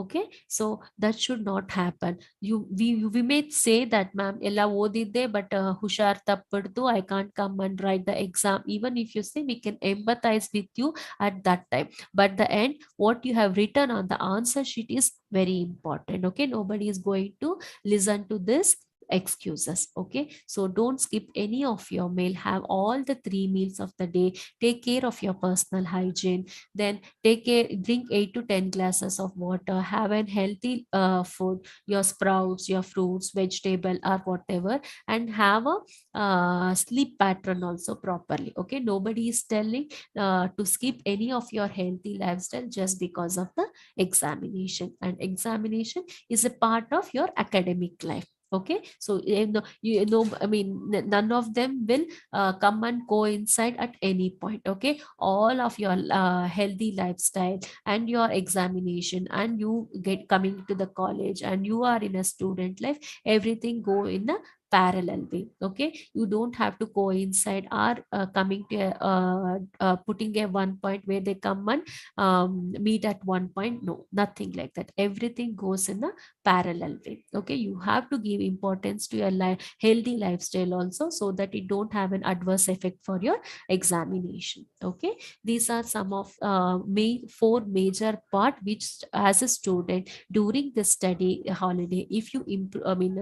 Okay. So that should not happen. We may say that ma'am ella odidde, but hushar tappadu, I can't come and write the exam. Even if you say, we can empathize with you at that time, but the end what you have written on the answer sheet is very important. Okay. Nobody is going to listen to this excuses. Okay. So don't skip any of your meal, have all the 3 meals of the day, take care of your personal hygiene, then take care, drink 8 to 10 glasses of water, have an healthy food, your sprouts, your fruits, vegetable or whatever, and have a sleep pattern also properly. Okay. Nobody is telling to skip any of your healthy lifestyle just because of the examination, and examination is a part of your academic life. Okay. So I mean, none of them will come and coincide at any point. Okay. All of your healthy lifestyle and your examination, and you get coming to the college, and you are in a student life, everything go in a parallel way. Okay. You don't have to coincide or coming to putting a one point where they come and meet at one point. No, nothing like that. Everything goes in a parallel way. Okay. You have to give importance to your healthy lifestyle also, so that it don't have an adverse effect for your examination. Okay. These are some of four major part which as a student during the study holiday, if you I mean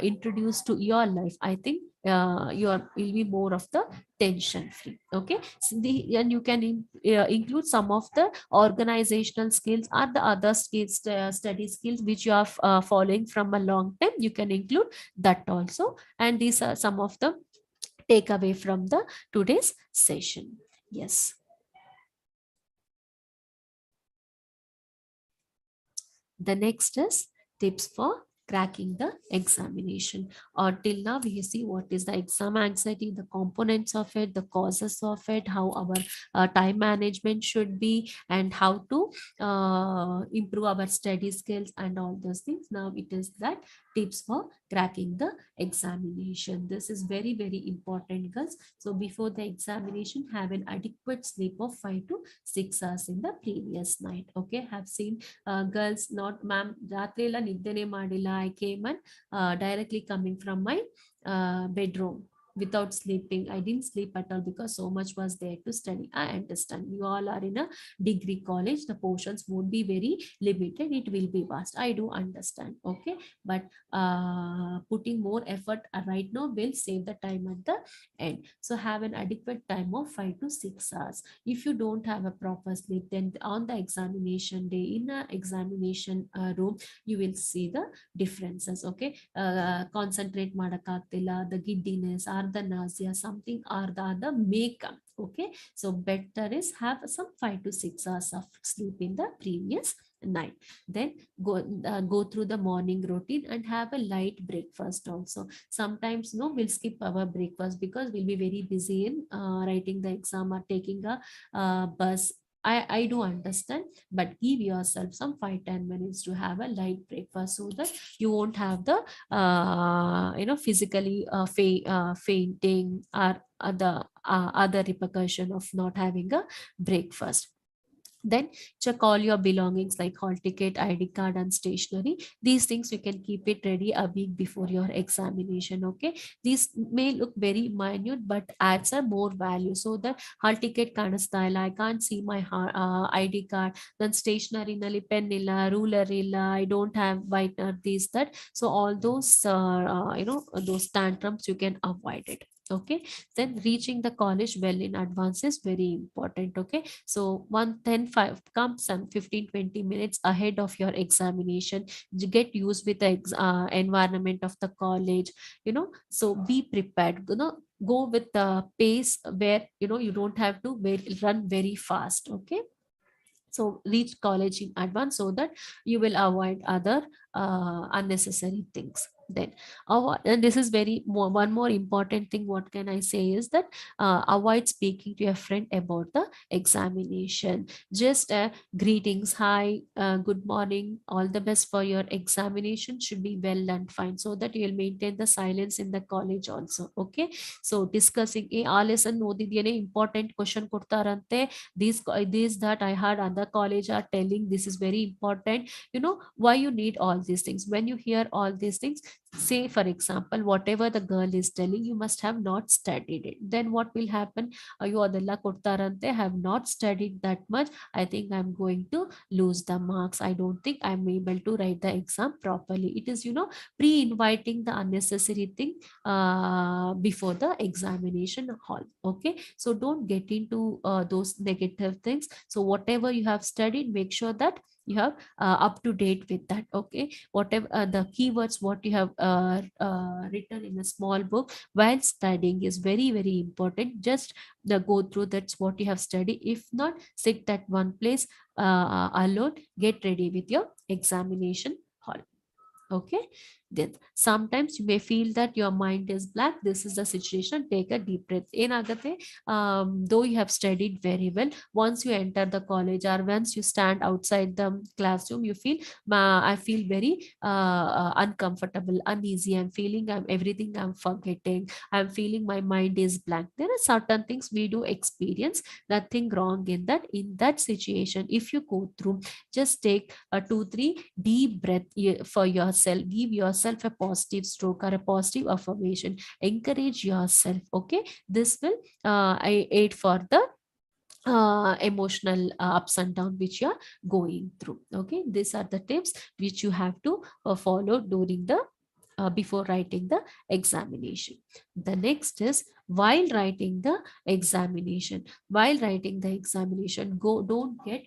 introduce to your life, I think you are will be more of the tension free. Okay. So and you can include some of the organizational skills or the other skills, study skills which you are following from a long time, you can include that also. And these are some of the takeaway from the today's session. Yes. The next is tips for cracking the examination. Till now we see what is the exam anxiety, the components of it, the causes of it, how our time management should be, and how to improve our study skills and all those things. Now it is that tips for cracking the examination. This is very very important, girls. So before the examination, have an adequate sleep of 5 to 6 hours in the previous night. Okay, have seen girls not ma'am ರಾತ್ರಿ ಎಲ್ಲ ನಿದ್ದೆನೆ ಮಾಡಿಲ್ಲ, I came and directly coming from my bedroom without sleeping. I didn't sleep at all because so much was there to study. I understand you all are in a degree college, the portions won't be very limited, it will be vast, I do understand. Okay, but putting more effort right now will save the time at the end. So have an adequate time of 5 to 6 hours. If you don't have a proper sleep, then on the examination day, in a examination room, you will see the differences. Okay, concentrate ಮಾಡಕ್ಕಾಗ್ತಿಲ್ಲ, the giddiness or the nausea, something or the other may come. Okay, so better is have some 5 to 6 hours of sleep in the previous night. Then go through the morning routine and have a light breakfast also. Sometimes no, we'll skip our breakfast because we'll be very busy in writing the exam or taking a bus. I do understand, but give yourself some 5-10 minutes to have a light breakfast so that you won't have the physically fainting or other repercussion of not having a breakfast. Then check all your belongings like hall ticket, ID card, and stationery. These things you can keep it ready a week before your examination. Okay, these may look very minute but adds a more value. So the hall ticket kind of style, I can't see my ID card, then stationery nali pen illa, ruler illa, I don't have whitener, this that. So all those those tantrums you can avoid it. Okay, then reaching the college well in advance is very important. Okay, so 1:10 come some 15-20 minutes ahead of your examination. Get used with the environment of the college, so be prepared, go with the pace where you don't have to run very fast. Okay, so reach college in advance so that you will avoid other unnecessary things. Then and this is one more important thing, what can I say is that avoid speaking to your friend about the examination. Just greetings, hi, good morning, all the best for your examination should be well and fine, so that you will maintain the silence in the college also. Okay, so discussing ಆ lesson ಓದಿದ್ಯೇನೆ important question ಕೊಡ್ತಾರಂತೆ, these that I heard other college are telling this is very important. Why you need all these things? When you hear all these things, say for example whatever the girl is telling, you must have not studied it. Then what will happen? You adella kodtarante, have not studied that much, I think I'm going to lose the marks, I don't think I'm able to write the exam properly. It is pre-inviting the unnecessary thing before the examination hall. Okay, so don't get into those negative things. So whatever you have studied, make sure that you have up to date with that. Okay, whatever the keywords what you have written in a small book while studying is very very important. Just go through that's what you have studied. If not, sit at one place alone, get ready with your examination hall. Okay, then sometimes you may feel that your mind is black. This is the situation, take a deep breath in agate. Though you have studied very well, once you enter the college or once you stand outside the classroom, you feel I feel very uncomfortable, uneasy, I'm feeling everything I'm forgetting, I'm feeling my mind is blank. There are certain things we do experience, nothing wrong in that. In that situation, if you go through, just take a 2-3 deep breath for yourself. Give yourself a positive stroke or a positive affirmation. Encourage yourself. Okay, this will aid for the emotional ups and downs which you are going through. Okay, these are the tips which you have to follow during the before writing the examination. The next is while writing the examination. While writing the examination, don't get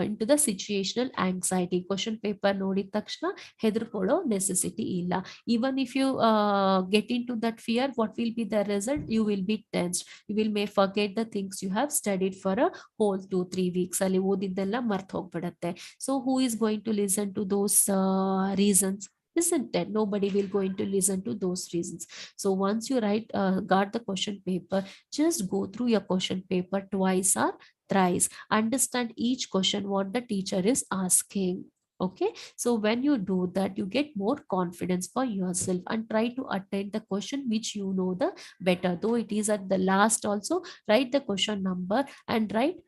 into the situational anxiety. Question paper ನೋಡಿದ ತಕ್ಷಣ ಹೆದರ್ಕೊಳ್ಳೋ necessity ಇಲ್ಲ. Even if you get into that fear, what will be the result? You will be tensed. You will may forget the things you have studied for a whole 2-3 weeks. ಅಲ್ಲಿ ಓದಿದ್ದೆಲ್ಲ ಮರ್ತು ಹೋಗ್ಬಿಡತ್ತೆ. So who is going to listen to those reasons? isn't it? Nobody will going to listen to those reasons. So once you got the question paper, just go through your question paper twice or thrice, understand each question what the teacher is asking. Okay, so when you do that, you get more confidence for yourself and try to attend the question which you know the better, though it is at the last. Also write the question number and write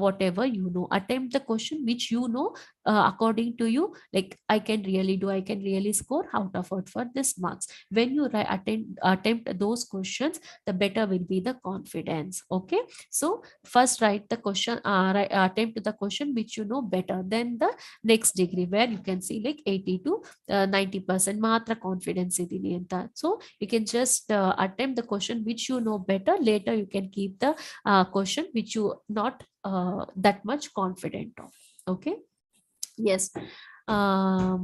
whatever you know, attempt the question which you know, according to you, like I can really score out of it for this marks. When you attempt those questions, the better will be the confidence. Okay, so first write the question, attempt the question which you know better, then the next degree where you can see like 80 to 90% ಮಾತ್ರ confidence ಇದೀನಿ ಅಂತ. So you can just attempt the question which you know better. Later you can keep the question which you not that much confident of. Okay, yes. um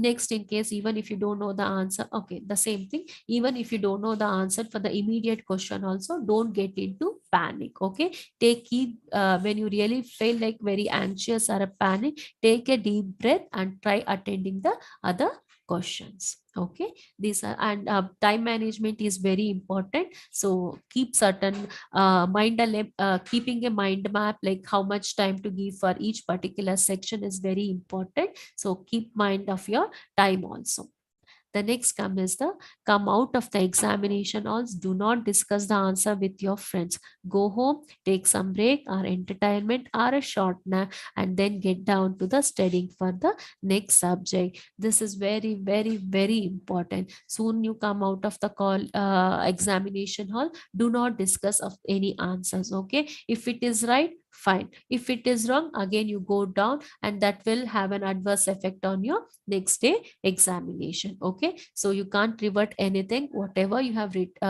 Next, in case even if you don't know the answer, okay, the same thing, even if you don't know the answer for the immediate question also, don't get into panic. Okay, take keep when you really feel like very anxious or a panic, take a deep breath and try attending the other questions. Okay, these are, and time management is very important. So keep certain keeping a mind map, like how much time to give for each particular section is very important. So keep mind of your time also. The next come out of the examination halls. Do not discuss the answer with your friends. Go home, take some break or entertainment or a short nap, and then get down to the studying for the next subject. This is very, very, very important. Soon you come out of the examination hall. Do not discuss of any answers. Okay, if it is right, fine. If it is wrong, again you go down, and that will have an adverse effect on your next day examination. Okay, so you can't revert anything. Whatever you have written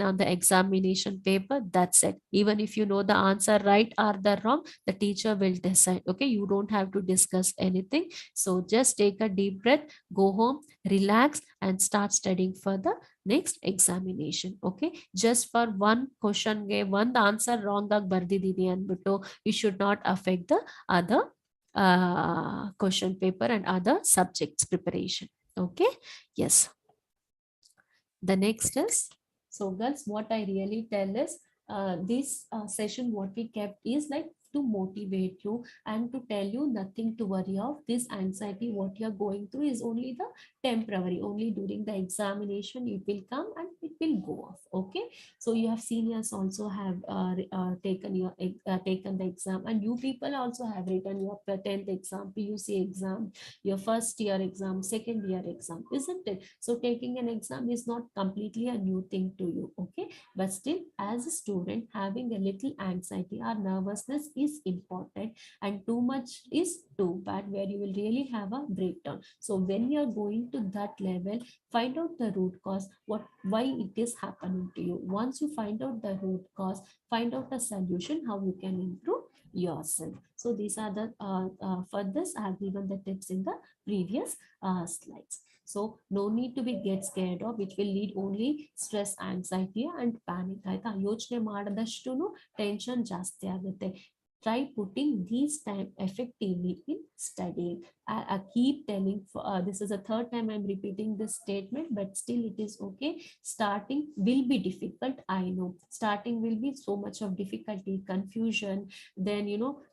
on the examination paper, that's it. Even if you know the answer right or the wrong, the teacher will decide. Okay, you don't have to discuss anything. So just take a deep breath, go home, relax, and start studying for the next examination. Okay, just for one question ಗೆ ಒಂದು answer wrong ಆಗಿ ಬರ್ದಿದ್ದೀನಿ ಅಂದ್ಬಿಟ್ಟು you should not affect the other question paper and other subjects preparation. Okay, yes. The next is, so girls, what I really tell is, this session what we kept is like to motivate you and to tell you nothing to worry of. This anxiety what you're going through is only the temporary, only during the examination it will come and it will go off. Okay, so you have seniors also have taken the exam, and you people also have written your 10th exam, PUC exam, your first year exam, second year exam, isn't it? So taking an exam is not completely a new thing to you. Okay, but still as a student, having a little anxiety or nervousness is important, and too much is too bad, where you will really have a breakdown. So when you are going to that level, find out the root cause, why it is happening to you. Once you find out the root cause, find out a solution how you can improve yourself. So these are the for this I have given the tips in the previous slides. So no need to be get scared of, which will lead only stress, anxiety and panic. ಆಯ್ತಾ, ಯೋಚನೆ ಮಾಡದಷ್ಟು tension ಜಾಸ್ತಿ ಆಗುತ್ತೆ. Try putting these time effectively in studying. I keep telling, this is the third time I'm repeating this statement, but still it is okay. Starting will be difficult, I know. Starting will be so much of difficulty, confusion, then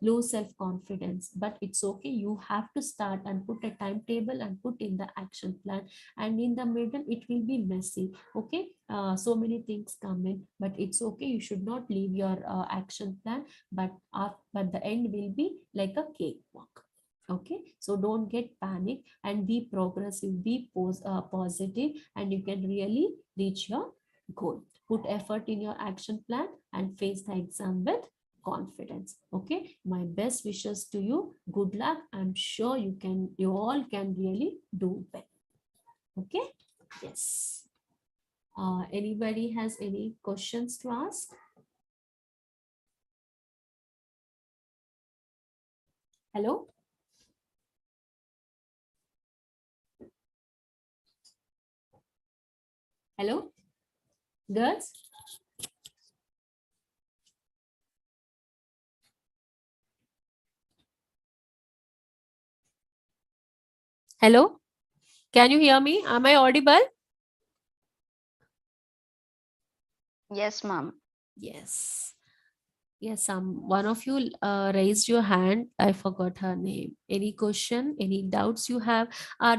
low self-confidence, but it's okay. You have to start and put a timetable and put in the action plan, and in the middle it will be messy. Okay, so many things come in, but it's okay. You should not leave your action plan, but the end will be like a cakewalk. Okay, so don't get panic and be progressive, be positive, and you can really reach your goal. Put effort in your action plan and face the exam with confidence. Okay, my best wishes to you. Good luck. I'm sure you all can really do well. Okay, yes. Anybody has any questions to ask? Hello. Hello, girls. Hello, can you hear me? Am I audible? Yes, ma'am. Yes. Yes, one of you raised your hand. I forgot her name. Any question, any doubts you have?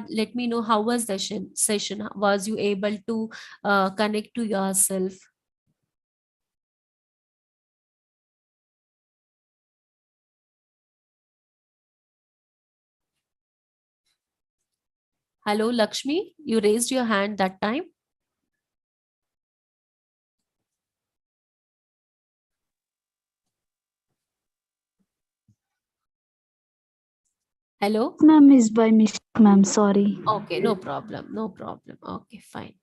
Let me know how was the session. Was you able to connect to yourself? Hello, Lakshmi. You raised your hand that time. Hello. Ma'am is by mistake, ma'am. Sorry. Okay, no problem. No problem. Okay, fine.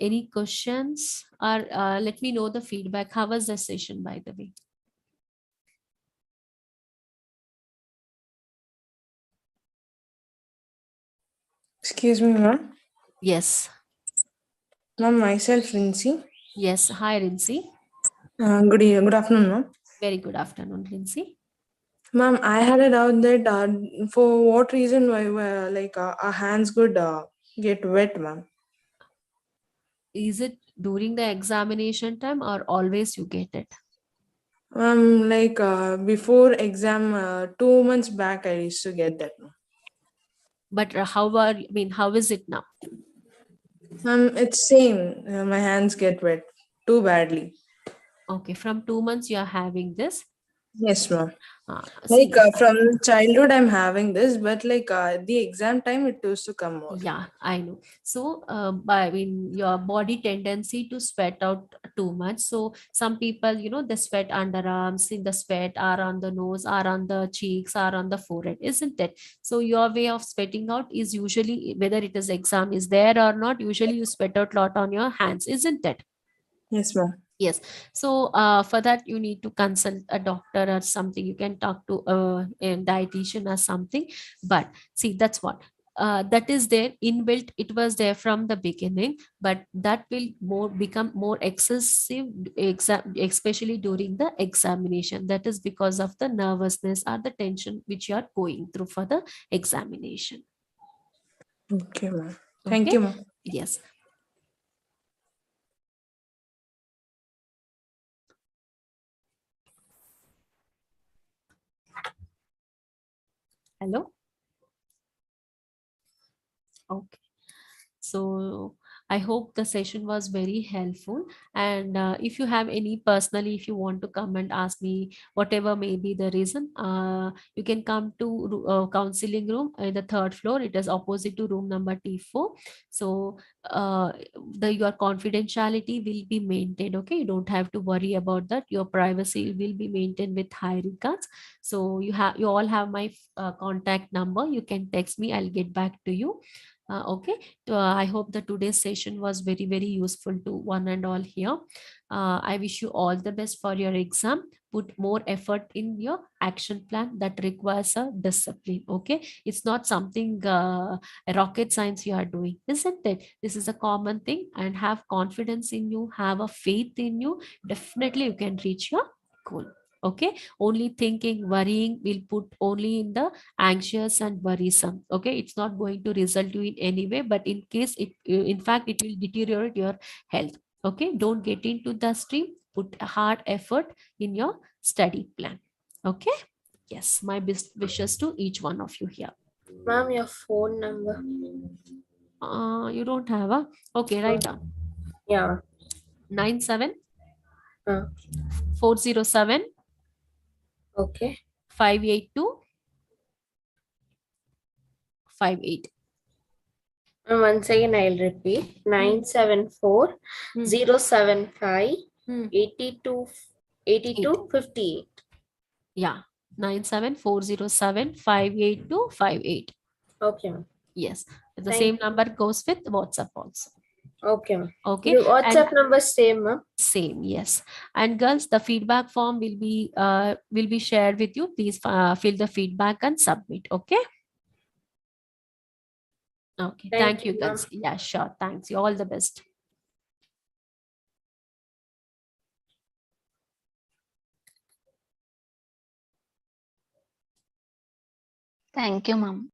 Any questions? Or let me know the feedback. How was the session, by the way? Excuse me, ma'am. Yes. Ma'am, myself, Lindsay. Yes. Hi, Rinsi. Good afternoon, ma'am. Very good afternoon, Rinsi. Ma'am, I had a doubt that for what reason why our hands could get wet, ma'am. Is it during the examination time or always you get it? Before exam, 2 months back, I used to get that, ma'am. But how is it now? It's same. My hands get wet too badly. Okay, from 2 months you are having this. Yes, ma'am. See, From childhood, I'm having this, but the exam time, it used to come more. yeah, I know. So, your body tendency to sweat out too much. So, some people, they sweat underarms, in the sweat are on the nose, are on the cheeks, are on the forehead, isn't it? So, your way of sweating out is usually, whether it is exam is there or not, usually you sweat out a lot on your hands, isn't it? Yes, ma'am. Yes. So for that, you need to consult a doctor or something. You can talk to a dietitian or something. But see, that's what. That is there inbuilt. It was there from the beginning, but that will become more excessive, especially during the examination. That is because of the nervousness or the tension which you are going through for the examination. Okay, ma'am. Thank Okay. you, ma'am. Yes. Hello. Okay. So I hope the session was very helpful. And if you have any personally, if you want to come and ask me, whatever may be the reason, you can come to counseling room in the third floor. It is opposite to room number T4. So your confidentiality will be maintained. Okay, you don't have to worry about that. Your privacy will be maintained with high regards. So you all have my contact number. You can text me. I'll get back to you. Okay. I hope that today's session was very, very useful to one and all here. I wish you all the best for your exam. Put more effort in your action plan that requires a discipline. Okay. It's not something a rocket science you are doing, isn't it? This is a common thing, and have confidence in you, have a faith in you. Definitely you can reach your goal. Okay. Only thinking, worrying will put only in the anxious and worrisome. Okay, it's not going to result you in any way, but in case it in fact it will deteriorate your health. Okay, don't get into the stream. Put a hard effort in your study plan. Okay. Yes, my best wishes to each one of you here. Ma'am, your phone number. You don't have a. Okay, write down. Yeah. 97 Uh, 407 okay. 582 58. Once again, I'll repeat 974 Hmm. 075 Hmm. 82 8. 82 58. Yeah, 97407 58258. Okay, ma'am. Yes, the Thank same number goes with WhatsApp also. Okay, ma'am. Okay, The and WhatsApp number same, ma'am. same, yes. And girls, the feedback form will be shared with you. Please fill the feedback and submit. Okay. Okay. Thank Thank you, you, ma'am. girls. Yeah, sure. Thanks. You all the best. Thank you, ma'am.